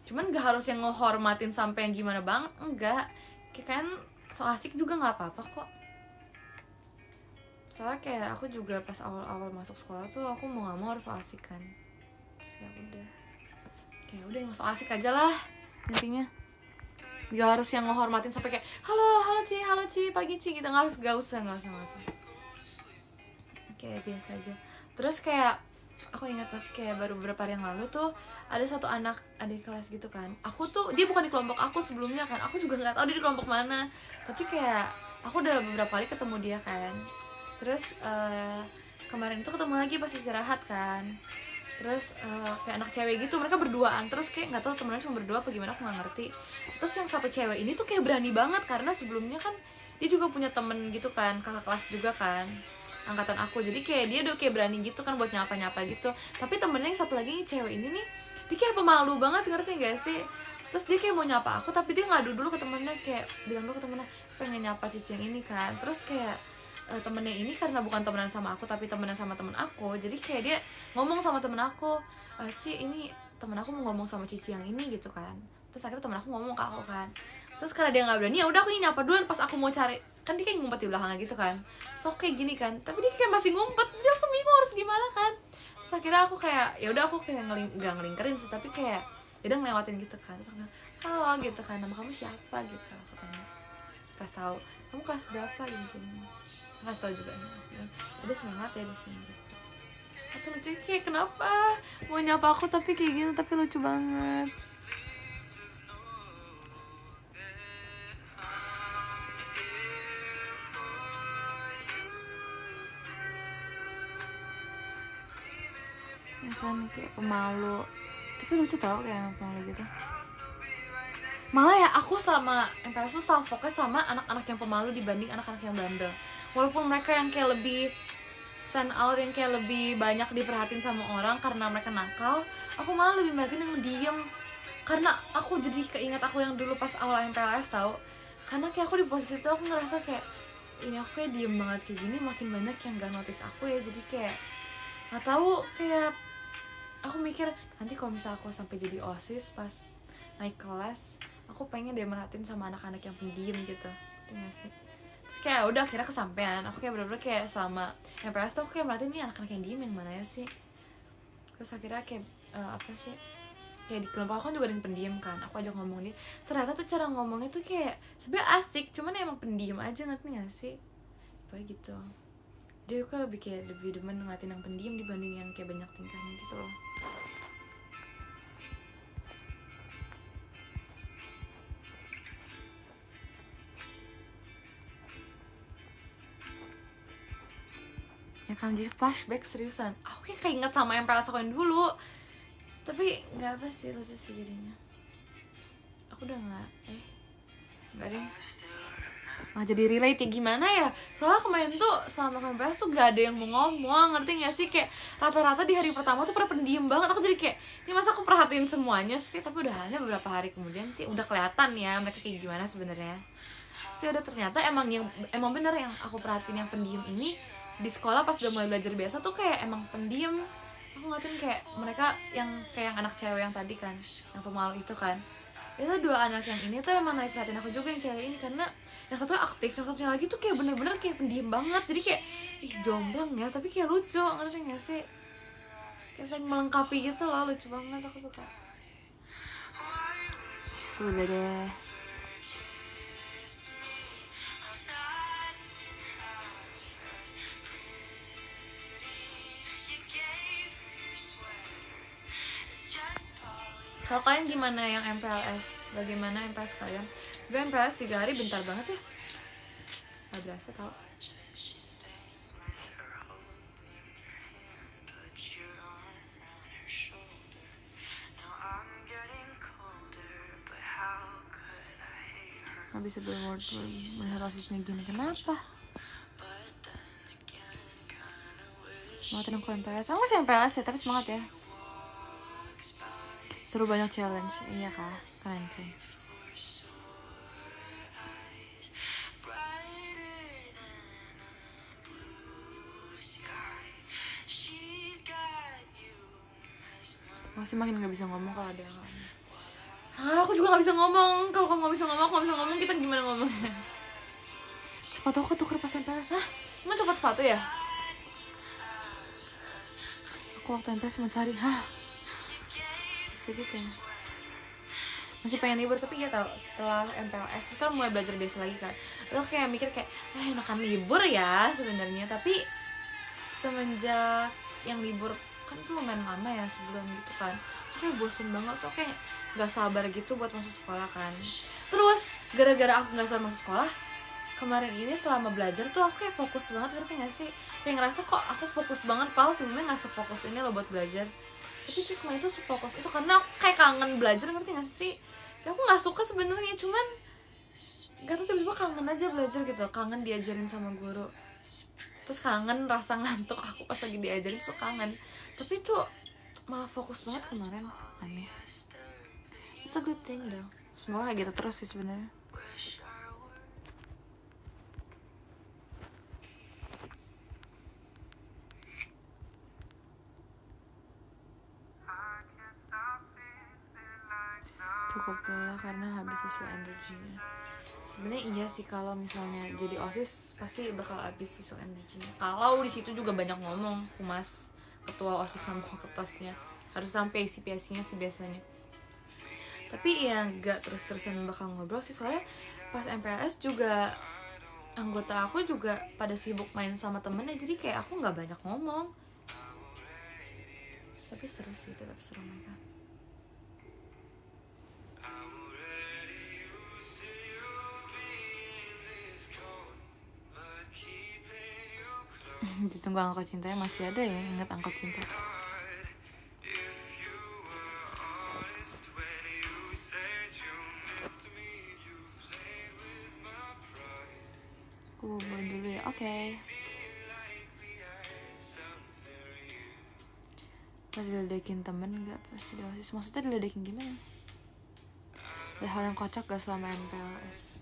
Cuman nggak harus yang ngehormatin sampai yang gimana banget, enggak. Kayak kan so asik juga nggak apa-apa kok. Soalnya kayak aku juga pas awal-awal masuk sekolah tuh aku mau nggak mau harus so asik kan. Terus ya udah, kayak udah yang so asik aja lah intinya. Gak harus yang ngehormatin sampai kayak halo Ci, pagi Ci gitu, gak usah. Kayak biasa aja. Terus kayak aku ingat kayak baru beberapa hari yang lalu tuh ada satu anak adik kelas gitu kan, aku tuh dia bukan di kelompok aku sebelumnya kan, aku juga nggak tahu dia di kelompok mana, tapi kayak aku udah beberapa kali ketemu dia kan. Terus kemarin itu ketemu lagi pas istirahat kan, terus kayak anak cewek gitu, mereka berduaan, terus kayak nggak tahu temennya cuma berdua apa gimana, aku nggak ngerti. Terus yang satu cewek ini tuh kayak berani banget karena sebelumnya kan dia juga punya temen gitu kan, kakak kelas juga kan, angkatan aku, jadi kayak dia udah kayak berani gitu kan buat nyapa gitu. Tapi temennya yang satu lagi cewek ini nih, dia kayak pemalu banget, ngerti gak sih? Terus dia kayak mau nyapa aku tapi dia ngadu dulu ke temennya, kayak bilang dulu ke temennya pengen nyapa cici yang ini kan. Terus kayak temennya ini karena bukan temenan sama aku tapi temenan sama temen aku, jadi kayak dia ngomong sama temen aku, Ci ini temen aku mau ngomong sama cici yang ini gitu kan. Terus akhirnya temen aku ngomong ke aku kan, terus karena dia nggak berani ya udah aku ini nyapa duluan. Pas aku mau cari kan dia kayak ngumpet di belakangnya gitu kan, so kayak gini kan, tapi dia kayak masih ngumpet, jadi aku bingung harus gimana kan. Terus akhirnya aku kayak ya udah aku kayak nggak ngelingkerin sih, tapi kayak ya udah ngelewatin gitu kan. Terus aku bilang halo gitu kan, nama kamu siapa gitu aku tanya. Terus kasih tahu kamu kelas berapa gini kasih tahu juga nih, aku bilang udah semangat ya di sini gitu. Atau lucu kayak kenapa mau nyapa aku tapi kayak gini, tapi lucu banget. Ya kan kayak pemalu, tapi lucu tau kayak pemalu gitu. Malah ya aku sama MPLS tuh selalu fokus sama anak-anak yang pemalu dibanding anak-anak yang bandel. Walaupun mereka yang kayak lebih stand out, yang kayak lebih banyak diperhatiin sama orang karena mereka nakal, aku malah lebih merhatiin yang diem. Karena aku jadi keinget aku yang dulu pas awal MPLS tau, karena kayak aku di posisi itu aku ngerasa kayak ini aku kayak diem banget kayak gini, makin banyak yang gak notice aku ya. Jadi kayak gak tahu, kayak aku mikir nanti kalau misalnya aku sampai jadi OSIS pas naik kelas, aku pengen dia merhatiin sama anak-anak yang pendiam gitu, nggak sih? Terus kayak udah akhirnya kesampean, aku kayak bener-bener kayak selama MPLS tuh aku kayak merhatiin ini anak-anak yang diem yang mana ya sih. Terus akhirnya kayak apa sih, kayak di kelompok aku kan juga ada yang pendiam kan, aku ajak ngomong dia, ternyata tuh cara ngomongnya tuh kayak sebenarnya asik, cuman emang pendiam aja, ngerti nggak sih? Kayak gitu. Jadi aku lebih kayak lebih demen ngeliatin yang pendiam dibanding yang kayak banyak tingkahnya gitu loh. Ya kan, jadi flashback seriusan, aku kayak keinget sama MPLS aku yang dulu, tapi nggak apa sih, lucu sih jadinya. Aku udah nggak deh, nggak jadi relate ya gimana ya, soalnya kemarin tuh sama MPLS tuh gak ada yang mau ngomong, ngerti nggak sih? Kayak rata-rata di hari pertama tuh pada pendiam banget, aku jadi kayak ini masa aku perhatiin semuanya sih. Tapi udah hanya beberapa hari kemudian sih udah kelihatan ya mereka kayak gimana sebenarnya sih. Udah ternyata emang bener yang aku perhatiin yang pendiam ini di sekolah pas udah mulai belajar biasa tuh kayak emang pendiam. Aku ngeliatin kayak mereka yang kayak yang anak cewek yang tadi kan, yang pemalu itu kan, itu dua anak yang ini tuh emang naik perhatian aku juga yang cewek ini, karena yang satunya aktif, yang satunya lagi tuh kayak bener-bener kayak pendiam banget. Jadi kayak ih jomblang ya tapi kayak lucu, ngerti gak sih? Kayak saling melengkapi gitu loh, lucu banget, aku suka. Sudah deh. Kalau kalian gimana yang MPLS? Bagaimana MPLS kalian? Sebenarnya MPLS 3 hari bentar banget ya, gak berasa tau. Gak bisa berword melihat OSISnya gini, kenapa? Semangatin aku MPLS, aku masih MPLS ya, tapi semangat ya. Seru, banyak challenge, iya kah? Keren. Masih makin gak bisa ngomong kalau ada yang ngomong. Aku juga gak bisa ngomong. Kalau kamu gak bisa ngomong, aku gak bisa ngomong, kita gimana ngomongnya? Sepatu aku ketuker pas MPLS, emang copot sepatu ya? Aku waktu MPLS cuma sehari, segitu ya. Masih pengen libur, tapi ya tau setelah MPLS kan mulai belajar biasa lagi kan, lo kayak mikir kayak enakan libur ya sebenarnya. Tapi semenjak yang libur kan tuh lumayan lama ya, sebulan gitu kan, tuh kayak bosen banget, so kayak gak sabar gitu buat masuk sekolah kan. Terus gara-gara aku gak sabar masuk sekolah, kemarin ini selama belajar tuh aku kayak fokus banget, ngerti gak sih? Kayak ngerasa kok aku fokus banget, padahal sebelumnya gak sefokus ini loh buat belajar. Tapi kayak kemarin tuh sefokus itu karena aku kayak kangen belajar, ngerti gak sih? Kayak aku nggak suka sebenarnya, cuman gak tau tiba-tiba kangen aja belajar gitu, kangen diajarin sama guru, terus kangen rasa ngantuk aku pas lagi diajarin, tuh kangen. Tapi itu malah fokus banget kemarin, aneh. It's a good thing though, semoga kayak gitu terus sih sebenarnya. Cukup lelah karena habis social energinya. Sebenarnya iya sih, kalau misalnya jadi OSIS pasti bakal habis social energinya. Kalau di situ juga banyak ngomong, humas, ketua OSIS sama ketasnya harus sampai isi PSI-nya sih biasanya. Tapi ya nggak terus-terusan bakal ngobrol sih, soalnya pas MPLS juga anggota aku juga pada sibuk main sama temennya, jadi kayak aku nggak banyak ngomong. Tapi seru sih, tetap seru mereka. Ditunggu angkot cintanya, masih ada ya, ingat angkot cinta. Aku buat dulu ya, oke. Diledekin temen gak pasti di OSIS? Maksudnya diledekin gimana? Ada hal yang kocak gak selama MPLS?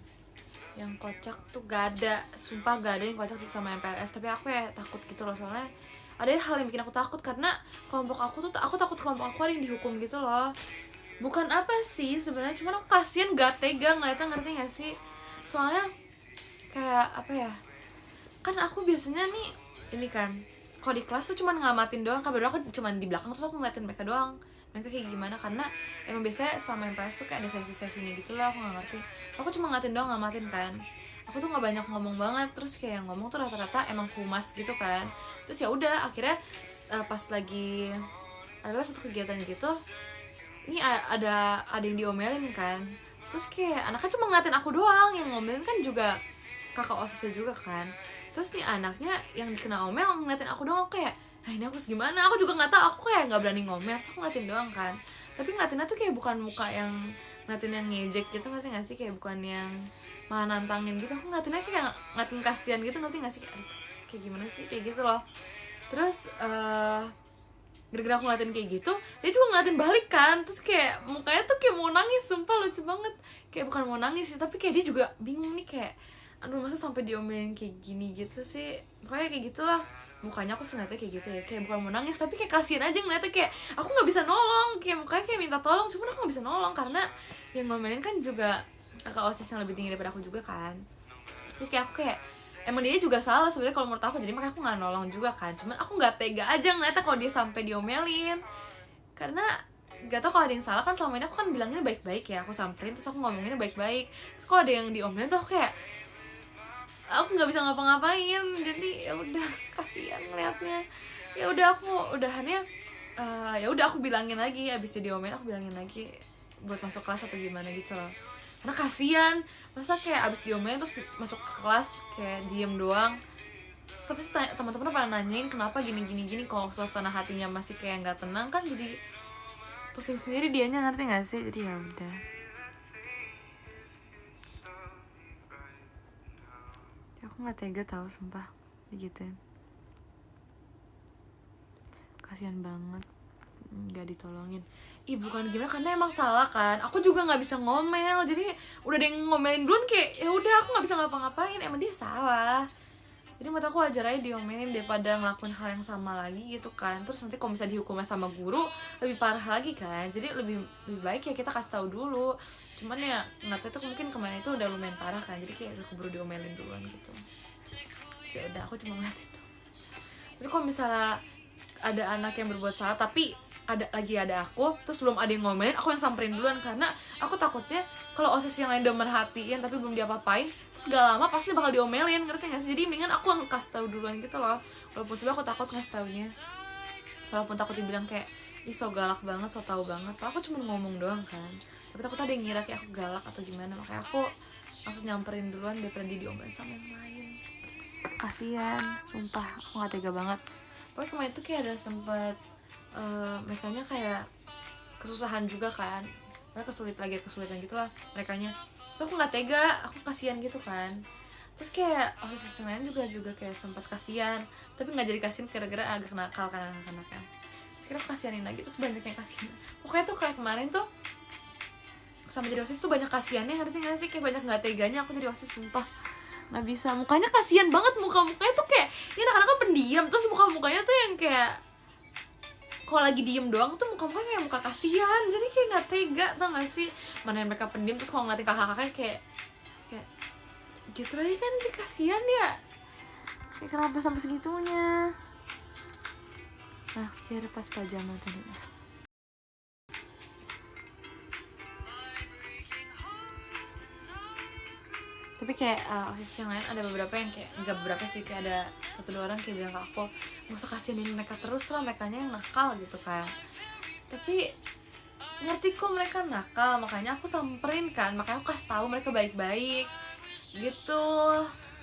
Yang kocak tuh gak ada, sumpah gak ada yang kocak sih sama MPLS. Tapi aku ya takut gitu loh, soalnya ada hal yang bikin aku takut, karena kelompok aku tuh, aku takut kelompok aku ada yang dihukum gitu loh. Bukan apa sih sebenarnya, cuman aku kasian, gak tega ngeliatnya, ngerti gak sih? Soalnya kayak apa ya, kan aku biasanya nih ini kan, kalau di kelas tuh cuman ngamatin doang, kabar aku cuman di belakang terus aku ngeliatin mereka doang, mereka kayak gimana, karena emang biasanya sama MPLS tuh kayak ada sesi-sesinya gitu loh, aku gak ngerti. Aku cuma ngeliatin doang, ngamatin kan. Aku tuh gak banyak ngomong banget, terus kayak yang ngomong tuh rata-rata emang humas gitu kan. Terus ya udah akhirnya pas lagi adalah satu kegiatan gitu, ini ada yang diomelin kan. Terus kayak anaknya cuma ngeliatin aku doang, yang ngomelin kan juga kakak OSISnya juga kan. Terus nih anaknya yang dikena omel ngeliatin aku doang, kayak nah ini aku gimana, aku juga nggak tahu, aku kayak nggak berani ngomel, so aku ngeliatin doang kan. Tapi ngeliatinnya tuh kayak bukan muka yang ngeliatin yang ngejek gitu, ngerti nggak sih, kayak bukan yang malah nantangin gitu. Aku ngeliatinnya kayak ngeliatin kasihan gitu, ngerti nggak sih, kayak gimana sih, kayak gitu loh. Terus gara-gara aku ngeliatin kayak gitu, dia juga ngeliatin balik kan. Terus kayak mukanya tuh kayak mau nangis, sumpah lucu banget. Kayak bukan mau nangis sih, tapi kayak dia juga bingung nih, kayak aduh masa sampai diomelin kayak gini gitu sih. Pokoknya kayak gitulah mukanya, aku sengaja kayak gitu ya, kayak bukan mau nangis tapi kayak kasihan aja ngeliatnya, kayak aku nggak bisa nolong, kayak mukanya kayak minta tolong, cuman aku nggak bisa nolong karena yang ngomelin kan juga kakak OSIS yang lebih tinggi daripada aku juga kan. Terus kayak aku kayak emang dia juga salah sebenarnya kalau menurut aku, jadi makanya aku nggak nolong juga kan. Cuman aku nggak tega aja ngeliatnya kalau dia sampai diomelin, karena gak tau kalau ada yang salah kan. Selama ini aku kan bilangnya baik-baik ya, aku samperin terus aku ngomonginnya baik-baik. Terus kalau ada yang diomelin tuh aku kayak aku nggak bisa ngapa-ngapain, jadi ya udah kasihan ngeliatnya. Ya udah aku udahannya ya udah aku bilangin lagi, abis dia diomelin aku bilangin lagi buat masuk kelas atau gimana gitu loh, karena kasihan. Masa kayak abis diomelin terus masuk ke kelas kayak diem doang. Terus, tapi teman-teman pada nanyain kenapa gini, kalau suasana hatinya masih kayak nggak tenang kan, jadi pusing sendiri dianya, ngerti nggak sih. Jadi ya udah, aku nggak tega tahu, sumpah digituin, kasihan banget nggak ditolongin. Ih bukan gimana, karena emang salah kan, aku juga nggak bisa ngomel, jadi udah ada yang ngomelin duluan, kayak ya udah aku nggak bisa ngapa-ngapain, emang dia salah. Jadi menurut aku wajar aja diomelin daripada ngelakuin hal yang sama lagi gitu kan. Terus nanti kalau misalnya dihukumnya sama guru lebih parah lagi kan, jadi lebih baik ya kita kasih tahu dulu. Cuman ya nggak tahu itu mungkin kemarin itu udah lumayan parah kan, jadi kayak udah keburu diomelin duluan gitu. Terus ya udah aku cuma ngeliatin. Tapi kalau misalnya ada anak yang berbuat salah tapi ada aku, terus belum ada yang ngomelin, aku yang samperin duluan, karena aku takutnya kalau OSIS yang lain udah merhatiin tapi belum diapa-apain, terus gak lama pasti bakal diomelin, ngerti gak sih. Jadi mendingan aku yang kasih tahu duluan gitu loh, walaupun sebenarnya aku takut ngasih taunya, walaupun takut dibilang kayak ih so galak banget, so tau banget, aku cuma ngomong doang kan. Tapi takut ada yang ngira kayak aku galak atau gimana, makanya aku langsung nyamperin duluan daripada dia diomelin sama yang lain. Kasian, sumpah aku gak tega banget. Pokoknya kemarin tuh kayak ada sempet merekanya kayak kesusahan juga kan, mereka kesulitan gitulah merekanya. Terus aku nggak tega, aku kasihan gitu kan. Terus kayak OSIS yang lain juga kayak sempat kasihan, tapi nggak jadi kasihan gara-gara agak nakal kan anak-anak kan. Terus kira aku kasihanin lagi, terus banyak yang kasihan. Pokoknya tuh kayak kemarin tuh sama jadi OSIS tuh banyak kasihannya, ngerti nggak sih? Kayak banyak nggak teganya aku jadi OSIS, sumpah nggak bisa. Mukanya kasihan banget, muka-mukanya tuh kayak ini anak-anak kan pendiam, terus muka-mukanya tuh yang kayak kalau lagi diem doang tuh muka-mukanya kayak muka kasihan, jadi kayak nggak tega, tau gak sih? Mana yang mereka pendiam, terus kalau ngeliatin kakak-kakaknya kayak gitu lagi kan, jadi kasihan ya. Kayak kenapa sampai segitunya? Naksir pas pajama tadi. Tapi kayak OSIS yang lain ada beberapa yang kayak, enggak beberapa sih, kayak ada 1-2 orang kayak bilang ke aku, nggak usah kasihanin mereka terus lah, merekanya yang nakal gitu kan. Tapi ngerti kok mereka nakal, makanya aku samperin kan, makanya aku kasih tahu mereka baik-baik gitu.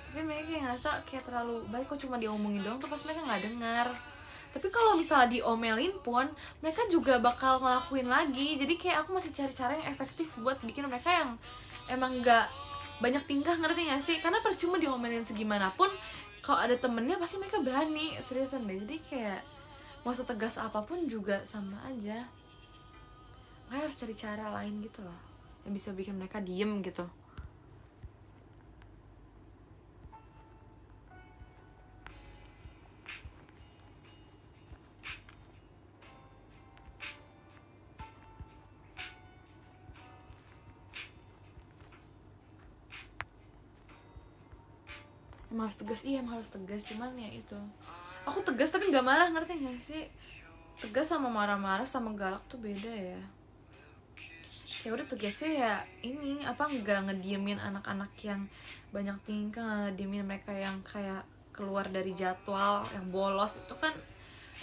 Tapi mereka kayak ngerasa kayak terlalu baik, kok cuma diomongin doang tuh pas mereka nggak dengar. Tapi kalau misalnya diomelin pun mereka juga bakal ngelakuin lagi. Jadi kayak aku masih cari cara yang efektif buat bikin mereka yang emang nggak banyak tingkah, ngerti gak sih? Karena percuma diomelin segimanapun, kalau ada temennya pasti mereka berani, seriusan deh. Jadi kayak mau setegas apapun juga sama aja. Makanya harus cari cara lain gitu loh, yang bisa bikin mereka diem gitu. Emang harus tegas, iya emang harus tegas, cuman ya itu, aku tegas tapi nggak marah, ngerti gak sih? Tegas sama marah-marah sama galak tuh beda ya. Kayak udah tegasnya ya ini apa, nggak ngediemin anak-anak yang banyak tingkah, ngediemin mereka yang kayak keluar dari jadwal, yang bolos itu kan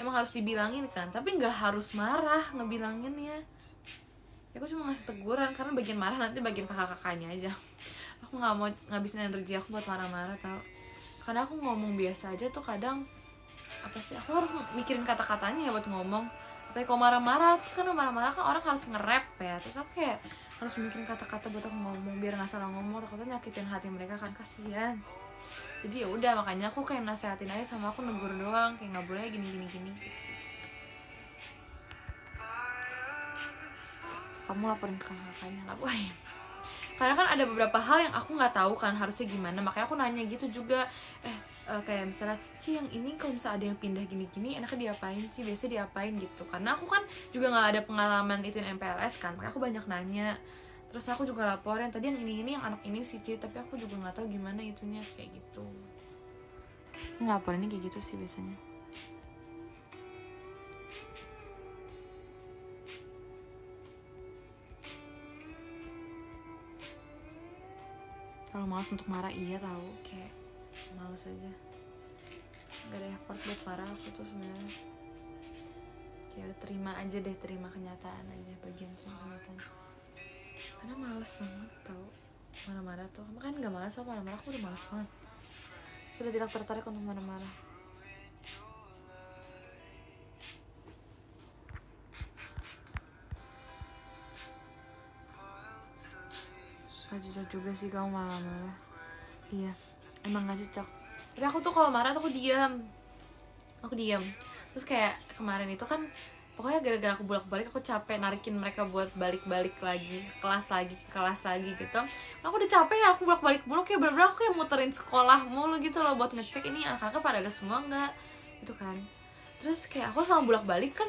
emang harus dibilangin kan, tapi nggak harus marah ngebilanginnya. Ya aku cuma ngasih teguran, karena bagian marah nanti bagian kakak-kakaknya aja. Aku nggak mau ngabisin energi aku buat marah-marah tau. Karena aku ngomong biasa aja tuh kadang apa sih, aku harus mikirin kata-katanya ya buat ngomong. Tapi kalau marah-marah, terus kan marah-marah kan orang harus nge-rap ya, terus aku kayak harus mikirin kata-kata buat aku ngomong biar nggak salah ngomong, takutnya nyakitin hati mereka kan, kasihan. Jadi ya udah, makanya aku kayak nasehatin aja, sama aku negur doang, kayak nggak boleh gini. Kamu laporin ke kakaknya, laporin. Karena kan ada beberapa hal yang aku nggak tahu kan harusnya gimana, makanya aku nanya gitu juga. Kayak misalnya, Ci yang ini kalau misalnya ada yang pindah gini-gini enaknya diapain Ci, biasanya diapain gitu. Karena aku kan juga nggak ada pengalaman ituin MPLS kan, makanya aku banyak nanya. Terus aku juga laporin, tadi yang ini yang anak ini sih Ci, tapi aku juga nggak tahu gimana itunya, kayak gitu. Ngelaporinnya kayak gitu sih biasanya. Kalau malas untuk marah, iya tahu, kayak malas aja, gak ada effort buat marah aku tuh sebenarnya. Kayak udah terima aja deh, terima kenyataan aja, bagian terima kenyataan. Karena malas banget tau marah-marah tuh. Makanya gak malas, sama marah-marah aku udah malas banget, sudah tidak tertarik untuk marah-marah. Gak cocok juga sih kamu marah-marah. Iya, emang gak cocok. Tapi aku tuh kalau marah tuh aku diam. Terus kayak kemarin itu kan, pokoknya gara-gara aku bolak-balik, aku capek narikin mereka buat balik-balik lagi kelas lagi gitu. Aku udah capek ya, aku bolak-balik mulu, kayak bener-bener aku kayak muterin sekolah mulu gitu loh, buat ngecek ini anak-anaknya pada ada semua nggak gitu kan. Terus kayak aku sama bolak-balik kan,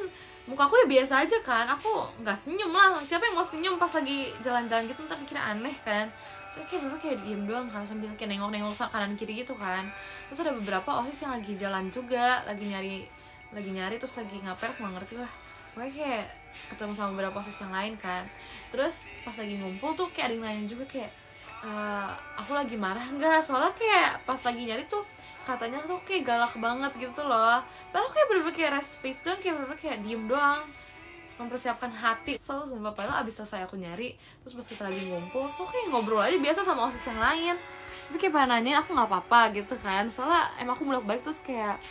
muka aku ya biasa aja kan, aku nggak senyum lah, siapa yang mau senyum pas lagi jalan-jalan gitu, ntar dikira aneh kan. Terus kayak bener kayak diem doang kan, sambil kayak nengok-nengok kanan kiri gitu kan. Terus ada beberapa OSIS yang lagi jalan juga, lagi nyari terus lagi ngapain aku nggak ngerti lah. Pokoknya kayak ketemu sama beberapa OSIS yang lain kan. Terus pas lagi ngumpul tuh kayak ada yang nanya juga kayak, aku lagi marah nggak? Soalnya kayak pas lagi nyari tuh katanya tuh kayak galak banget gitu loh. Padahal aku kayak bener-bener kayak rest face doang, kayak bener-bener kayak diem doang, mempersiapkan hati. Selalu sama padahal abis selesai aku nyari, terus pas kita lagi ngumpul, so kayak ngobrol aja biasa sama OSIS yang lain. Tapi kayak pada nanyain aku nggak apa-apa gitu kan, soalnya emang aku bolak-balik. Terus kayak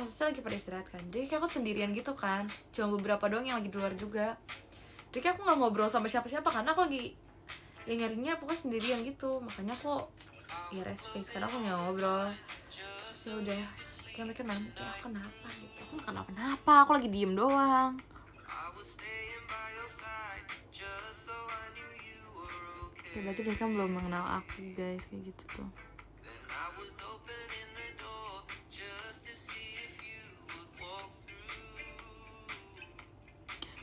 OSISnya lagi pada istirahat kan, jadi kayak aku sendirian gitu kan, cuma beberapa doang yang lagi di luar juga. Jadi kayak aku nggak ngobrol sama siapa-siapa karena aku lagi ya nyarinya pokoknya sendirian gitu, makanya aku ya rest face karena aku nggak ngobrol. Terus ya udah kayak mereka nanya kayak aku kenapa gitu, aku nggak kenapa-kenapa, aku lagi diem doang. Ya berarti mereka belum mengenal aku guys, kayak gitu tuh.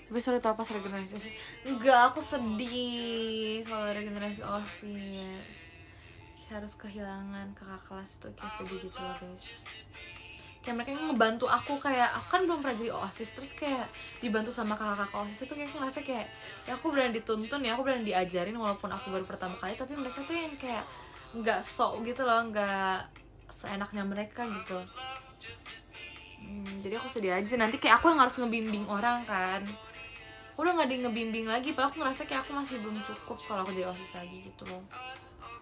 Tapi sorry tau pas regenerasi OSIS, enggak, aku sedih kalau regenerasi OSIS harus kehilangan kakak kelas itu, kayak sedih gitu loh guys. Kayak mereka yang ngebantu aku, kayak aku kan belum pernah jadi OSIS, terus kayak dibantu sama kakak-kakak OSIS itu kayak ngerasa kayak ya aku berani dituntun ya, aku berani diajarin walaupun aku baru pertama kali, tapi mereka tuh yang kayak nggak sok gitu loh, nggak seenaknya mereka gitu. Jadi aku sedih aja, nanti kayak aku yang harus ngebimbing orang kan, udah nggak di ngebimbing lagi, padahal aku ngerasa kayak aku masih belum cukup kalau aku jadi OSIS lagi gitu loh.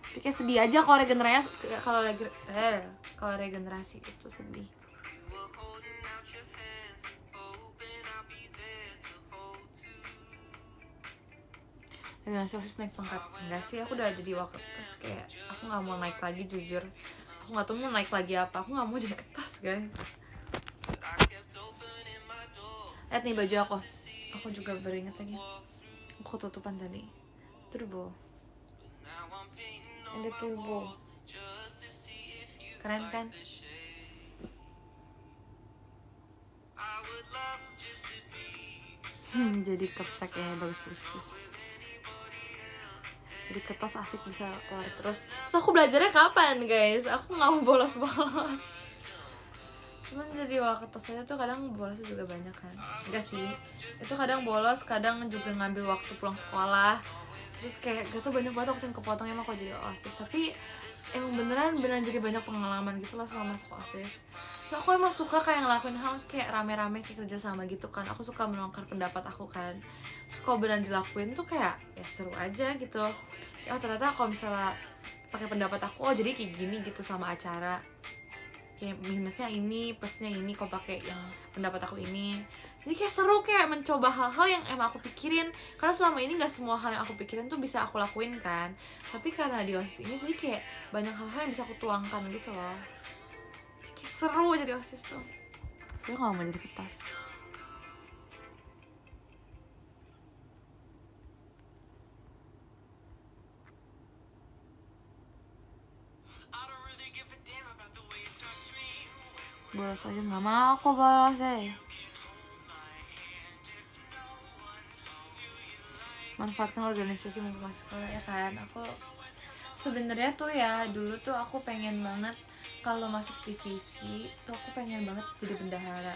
Jadi kayak sedih aja kalau regenerasi, kalau regenerasi itu sedih. Regenerasi OSIS naik pangkat enggak sih, aku udah jadi wakil ketas, kayak aku nggak mau naik lagi, jujur aku nggak tahu mau naik lagi apa, aku nggak mau jadi ketas guys. Lihat nih baju aku juga baru inget lagi, aku ketutupan tadi. Turbo, ada turbo, keren kan? Jadi kapsak ya, bagus. Jadi kertas asik bisa keluar terus. Terus aku belajarnya kapan guys? Aku nggak mau bolos-bolos. Cuman jadi waktu kertas aja tuh kadang bolosnya juga banyak kan? Enggak sih, itu kadang bolos, kadang juga ngambil waktu pulang sekolah. Terus kayak gak tau banyak banget waktu yang kepotong emang kok jadi OSIS. Tapi emang beneran jadi banyak pengalaman gitu loh selama masuk OSIS. Terus aku emang suka kayak ngelakuin hal kayak rame-rame, kayak kerja sama gitu kan. Aku suka menuangkan pendapat aku kan. Terus kalau beneran dilakuin tuh kayak ya seru aja gitu. Ya ternyata kalau misalnya pakai pendapat aku, oh jadi kayak gini gitu sama acara. Kayak minusnya ini, plusnya ini kalau pakai yang pendapat aku ini. Jadi kayak seru, kayak mencoba hal-hal yang emang aku pikirin. Karena selama ini gak semua hal yang aku pikirin tuh bisa aku lakuin kan. Tapi karena di OSIS ini jadi kayak banyak hal-hal yang bisa aku tuangkan gitu loh. Jadi kayak seru jadi OSIS tuh. Gue gak mau jadi kertas. Bolos aja gak mau kok bolos ya. Manfaatkan organisasi mumpung masih sekolah ya kan. Aku sebenarnya tuh ya dulu tuh aku pengen banget kalau masuk divisi tuh aku pengen banget jadi bendahara.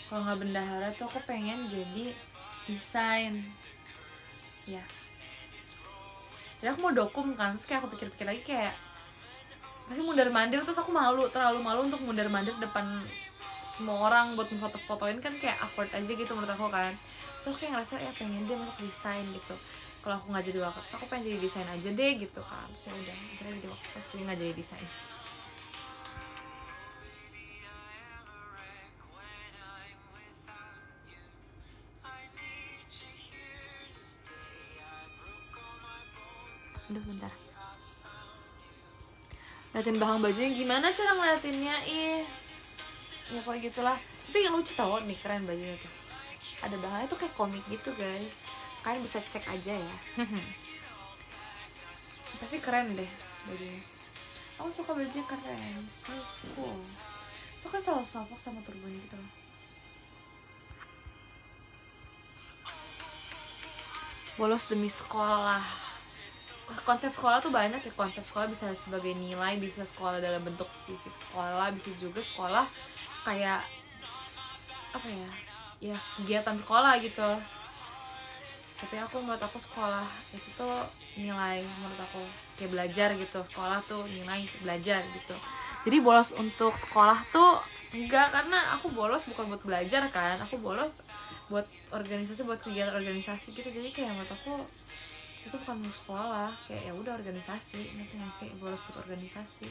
Kalau nggak bendahara tuh aku pengen jadi desain ya. Jadi aku mau dokum kan, terus kayak aku pikir-pikir lagi kayak pasti mundar-mandir, terus aku terlalu malu untuk mundar-mandir depan semua orang buat foto-fotoin kan, kayak awkward aja gitu menurut aku kan. So aku kayak ngerasa ya pengen dia masuk desain gitu. Kalau aku nggak jadi wakil, terus aku pengen jadi desain aja deh gitu kan. Terus ya udah akhirnya jadi wakil, terus nggak jadi desain. Aduh bentar, liatin bahan bajunya gimana cara ngeliatinnya, ya pokoknya gitulah. Tapi yang lucu tau nih, keren bajunya tuh, ada bahannya tuh kayak komik gitu guys, kalian bisa cek aja ya. Pasti keren deh bajunya. Aku suka bajunya, keren, so cool. Suka salfok sama turbonya gitu loh. Bolos demi sekolah. Konsep sekolah tuh banyak ya. Konsep sekolah bisa sebagai nilai, bisa sekolah dalam bentuk fisik sekolah, bisa juga sekolah kayak apa ya kegiatan sekolah gitu. Tapi menurut aku sekolah itu tuh nilai, menurut aku kayak belajar gitu. Sekolah tuh nilai belajar gitu. Jadi bolos untuk sekolah tuh enggak, karena aku bolos bukan buat belajar kan, aku bolos buat organisasi, buat kegiatan organisasi gitu. Jadi kayak menurut aku itu bukan untuk sekolah, kayak ya udah organisasi, ngerti gak sih, bolos buat organisasi.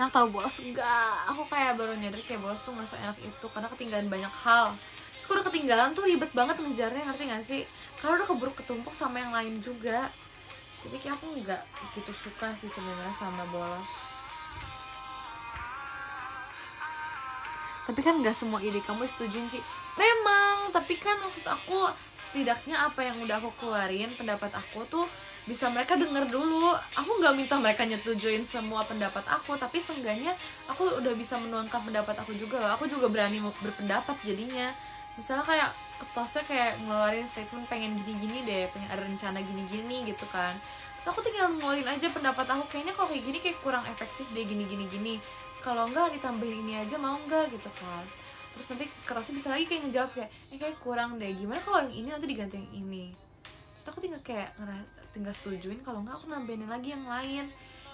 enak tahu bolos enggak, aku kayak baru nyadar kayak bolos tuh nggak seenak itu karena ketinggalan banyak hal. Terus udah ketinggalan tuh ribet banget ngejarnya, ngerti gak sih? Karena udah keburu ketumpuk sama yang lain juga. Jadi kayak aku nggak gitu suka sih sebenarnya sama bolos. Tapi kan nggak semua ide kamu disetujuin sih. Memang, tapi kan maksud aku setidaknya apa yang udah aku keluarin, pendapat aku tuh bisa mereka denger dulu. Aku nggak minta mereka nyetujuin semua pendapat aku, tapi seenggaknya aku udah bisa menuangkan pendapat aku juga loh. Aku juga berani berpendapat jadinya. Misalnya kayak ketosnya kayak ngeluarin statement pengen gini-gini deh, pengen ada rencana gini-gini gitu kan. Terus aku tinggal ngeluarin aja pendapat aku, kayaknya kalau kayak gini kayak kurang efektif deh gini-gini. Kalau enggak ditambahin ini aja mau enggak gitu kan. Terus nanti ketosnya bisa lagi kayak ngejawab kayak kurang deh, gimana kalau yang ini nanti diganti yang ini. Terus aku tinggal kayak tinggal setujuin, kalau enggak aku nambahin lagi yang lain.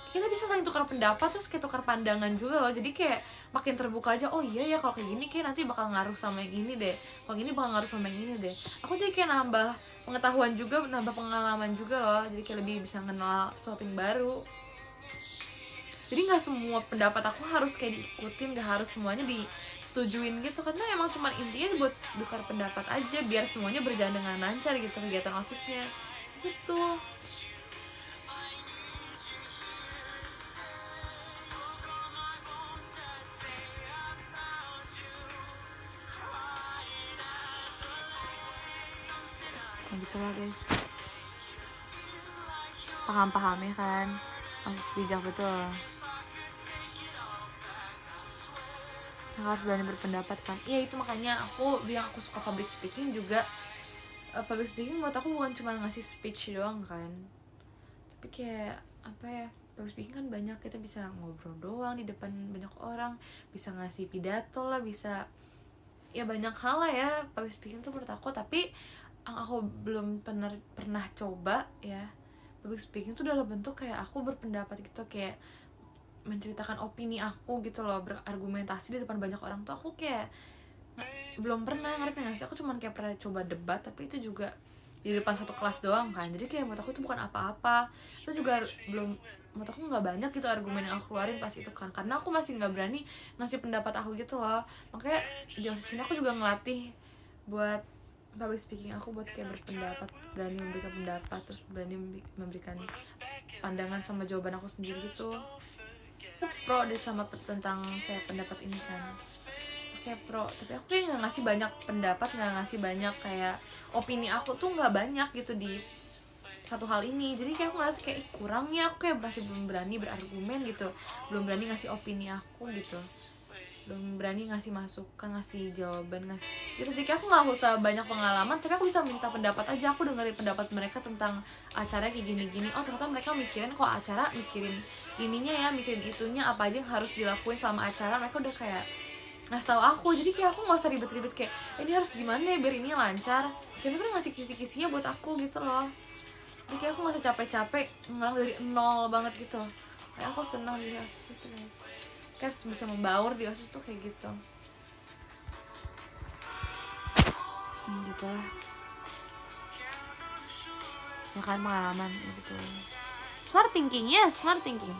Kita bisa saling tukar pendapat, terus kayak tukar pandangan juga loh. Jadi kayak makin terbuka aja, oh iya ya kalau kayak gini kayak nanti bakal ngaruh sama yang ini deh, kalau gini bakal ngaruh sama yang ini deh. Aku jadi kayak nambah pengetahuan juga, nambah pengalaman juga loh. Jadi kayak lebih bisa kenal sesuatu yang baru. Jadi gak semua pendapat aku harus kayak diikutin, gak harus semuanya disetujuin gitu. Karena emang cuma intinya buat tukar pendapat aja, biar semuanya berjalan dengan lancar gitu kegiatan OSISnya gitu. Nah gitu lah guys, paham ya kan, OSIS bijak betul. Harus berani berpendapat kan. Iya itu makanya aku bilang aku suka public speaking juga. Public speaking menurut aku bukan cuma ngasih speech doang kan, tapi kayak apa ya, public speaking kan banyak, kita bisa ngobrol doang di depan banyak orang, bisa ngasih pidato lah, bisa ya banyak hal lah ya public speaking tuh menurut aku. Tapi yang aku belum pernah coba ya, public speaking tuh dalam bentuk kayak aku berpendapat gitu, kayak menceritakan opini aku gitu loh, berargumentasi di depan banyak orang tuh aku kayak belum pernah, ngerti gak sih? Aku cuman kayak pernah coba debat, tapi itu juga di depan satu kelas doang kan. Jadi kayak menurut aku itu bukan apa-apa. Itu juga belum, menurut aku gak banyak gitu argumen yang aku keluarin pas itu kan, karena aku masih gak berani ngasih pendapat aku gitu loh. Makanya di OSIS ini aku juga ngelatih buat public speaking aku, buat kayak berpendapat, berani memberikan pendapat, terus berani memberikan pandangan sama jawaban aku sendiri gitu. Aku pro deh sama tentang kayak pendapat ini kan, kayak pro, tapi aku kayak nggak ngasih banyak pendapat, nggak ngasih banyak kayak opini aku tuh nggak banyak gitu di satu hal ini. Jadi kayak aku ngerasa kayak kurangnya, aku kayak masih belum berani berargumen gitu, belum berani ngasih opini aku gitu, belum berani ngasih masukan, ngasih jawaban, ngasih gitu. Jadi aku nggak usah banyak pengalaman, tapi aku bisa minta pendapat aja. Aku dengerin pendapat mereka tentang acara kayak gini-gini, oh ternyata mereka mikirin kok acara, mikirin ininya ya, mikirin itunya, apa aja yang harus dilakuin selama acara, mereka udah kayak ngasih tahu aku. Jadi kayak aku nggak usah ribet-ribet kayak ini harus gimana ya biar ini lancar, kayak mereka udah ngasih kisi-kisinya buat aku gitu loh. Jadi kayak aku nggak usah capek-capek ngulang dari nol banget gitu. Kayak aku senang di OSIS gitu guys, kayak harus bisa membaur di OSIS tuh kayak gitu. Gitu lah ya kan, pengalaman ya betul. Smart thinking, yes, smart thinking.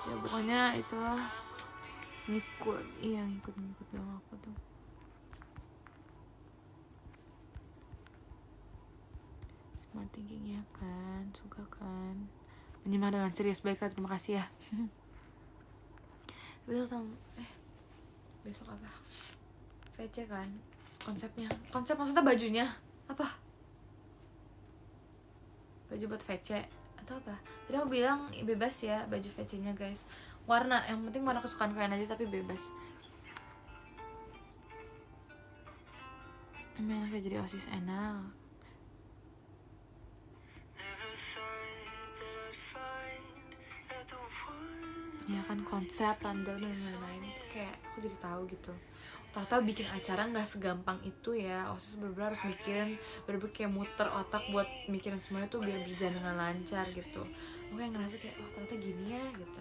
Ya pokoknya itulah, ngikut dong aku tuh. Smart thinking ya kan, suka kan menyimak dengan serius. Baiklah, terima kasih ya. Besok apa? VC kan konsepnya, konsep maksudnya bajunya apa? Baju buat VC atau apa? Jadi aku bilang bebas ya baju VC-nya guys, warna, yang penting warna kesukaan kalian aja, tapi bebas. Enaknya jadi OSIS enak. Ya kan, konsep, rundown dan lain-lain, kayak aku jadi tahu gitu. Ternyata bikin acara nggak segampang itu ya. OSIS bener-bener harus mikirin, bener-bener kayak muter otak buat mikirin semuanya tuh biar berjalan dengan lancar gitu. Aku kayak ngerasa kayak oh ternyata gini ya gitu.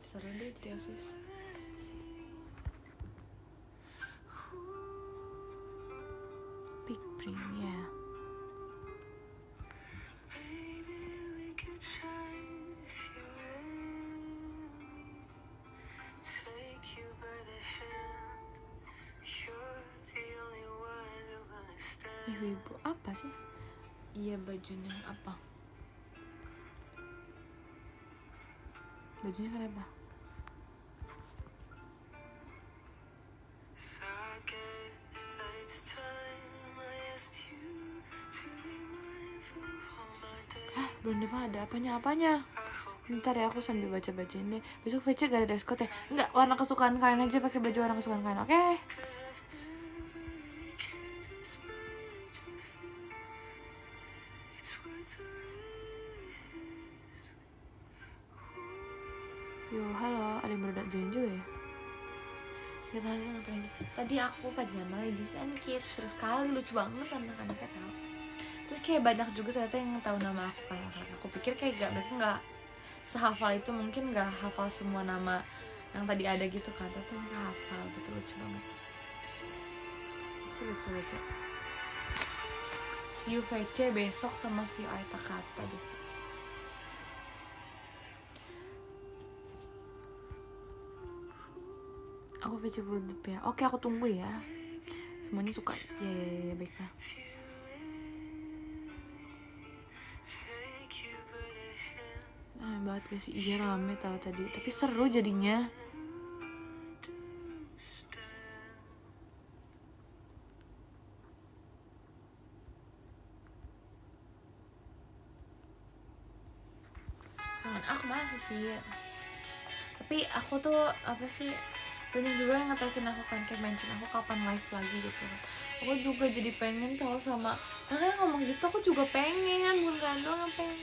Seru deh jadi OSIS. wibu apa sih? Iya bajunya apa? Bajunya kenapa? Hah, belum ada apanya? Ntar ya aku sambil baca-bacain deh. Besok VC gak ada dress code ya? Enggak, warna kesukaan kalian aja, pakai baju warna kesukaan kalian, oke? Yo, halo, ada yang baru join juga ya? Kita hari ngapain aja? Tadi aku pajama ladies and kids, seru sekali, lucu banget anak-anaknya tau. Terus kayak banyak juga ternyata yang tahu nama aku kan. Aku pikir kayak mereka nggak sehafal itu, mungkin nggak hafal semua nama yang tadi ada gitu kan, tapi mereka hafal gitu, lucu banget. Lucu. See you VC besok sama see you Aita Kata besok. Aku VC buldep ya. Oke, aku tunggu ya. Semuanya suka. Ya baiklah. Rame banget gak sih? Iya rame tau tadi, tapi seru jadinya. Kangen aku masih sih. Tapi aku tuh apa sih, banyak juga yang ngetekin aku kan, kayak mention aku kapan live lagi gitu. Aku juga jadi pengen tahu sama makanya ngomong gitu, aku juga pengen, bukan kalian doang yang pengen.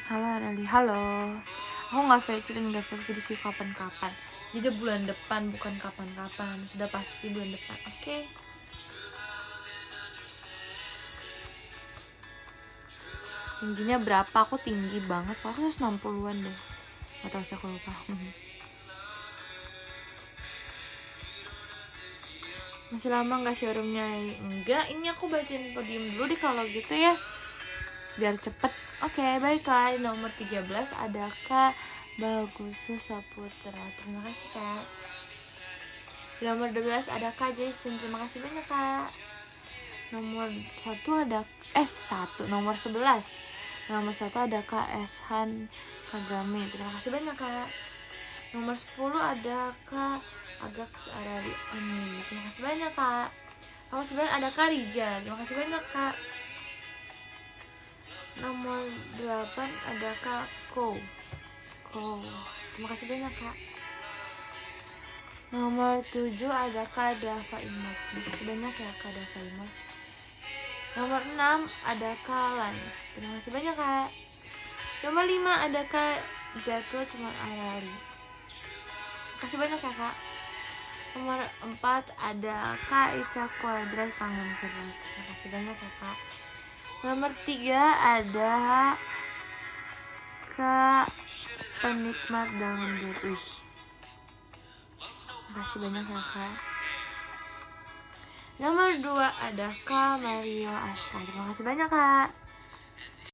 Halo Arali, halo. Aku nggak VC dan nggak VC, jadi sih kapan-kapan. Jadi bulan depan, bukan kapan-kapan. Sudah pasti bulan depan, oke? Tingginya berapa? Aku tinggi banget, aku 160-an deh. Gak tau sih, aku lupa. Masih lama gak showroomnya? Enggak, ini aku bacain podium dulu deh kalau gitu ya, biar cepet. Oke, baiklah. Nomor 13 ada Kak Bagus Saputra, terima kasih Kak. Nomor 12 ada Kak Jason, terima kasih banyak Kak. Nomor 1 ada nomor 11. Nomor 1 ada Kak Eshan Kagami, terima kasih banyak Kak. Nomor 10 ada Kak Agax Arali Ani, terima kasih banyak Kak. Nomor 9 ada Kak Rija, terima kasih banyak Kak. Nomor 8 ada Kak Ko, terima kasih banyak Kak. Nomor 7 ada Kak Dava Imad, terima kasih banyak ya Kak Dava Imad. Nomor 6 ada Kak Lans, terima kasih banyak Kak. Nomor 5 ada Kak Jatuh Cuma Arali, terima kasih banyak ya Kak. Nomor 4 ada Kak Ica Kuadrat Kangen Keras, terima kasih banyak ya Kak. Nomor 3 ada Kak Penikmat Daun Jeruk, terima kasih banyak ya Kak. Nomor 2 ada Kak Mario Aska, terima kasih banyak Kak.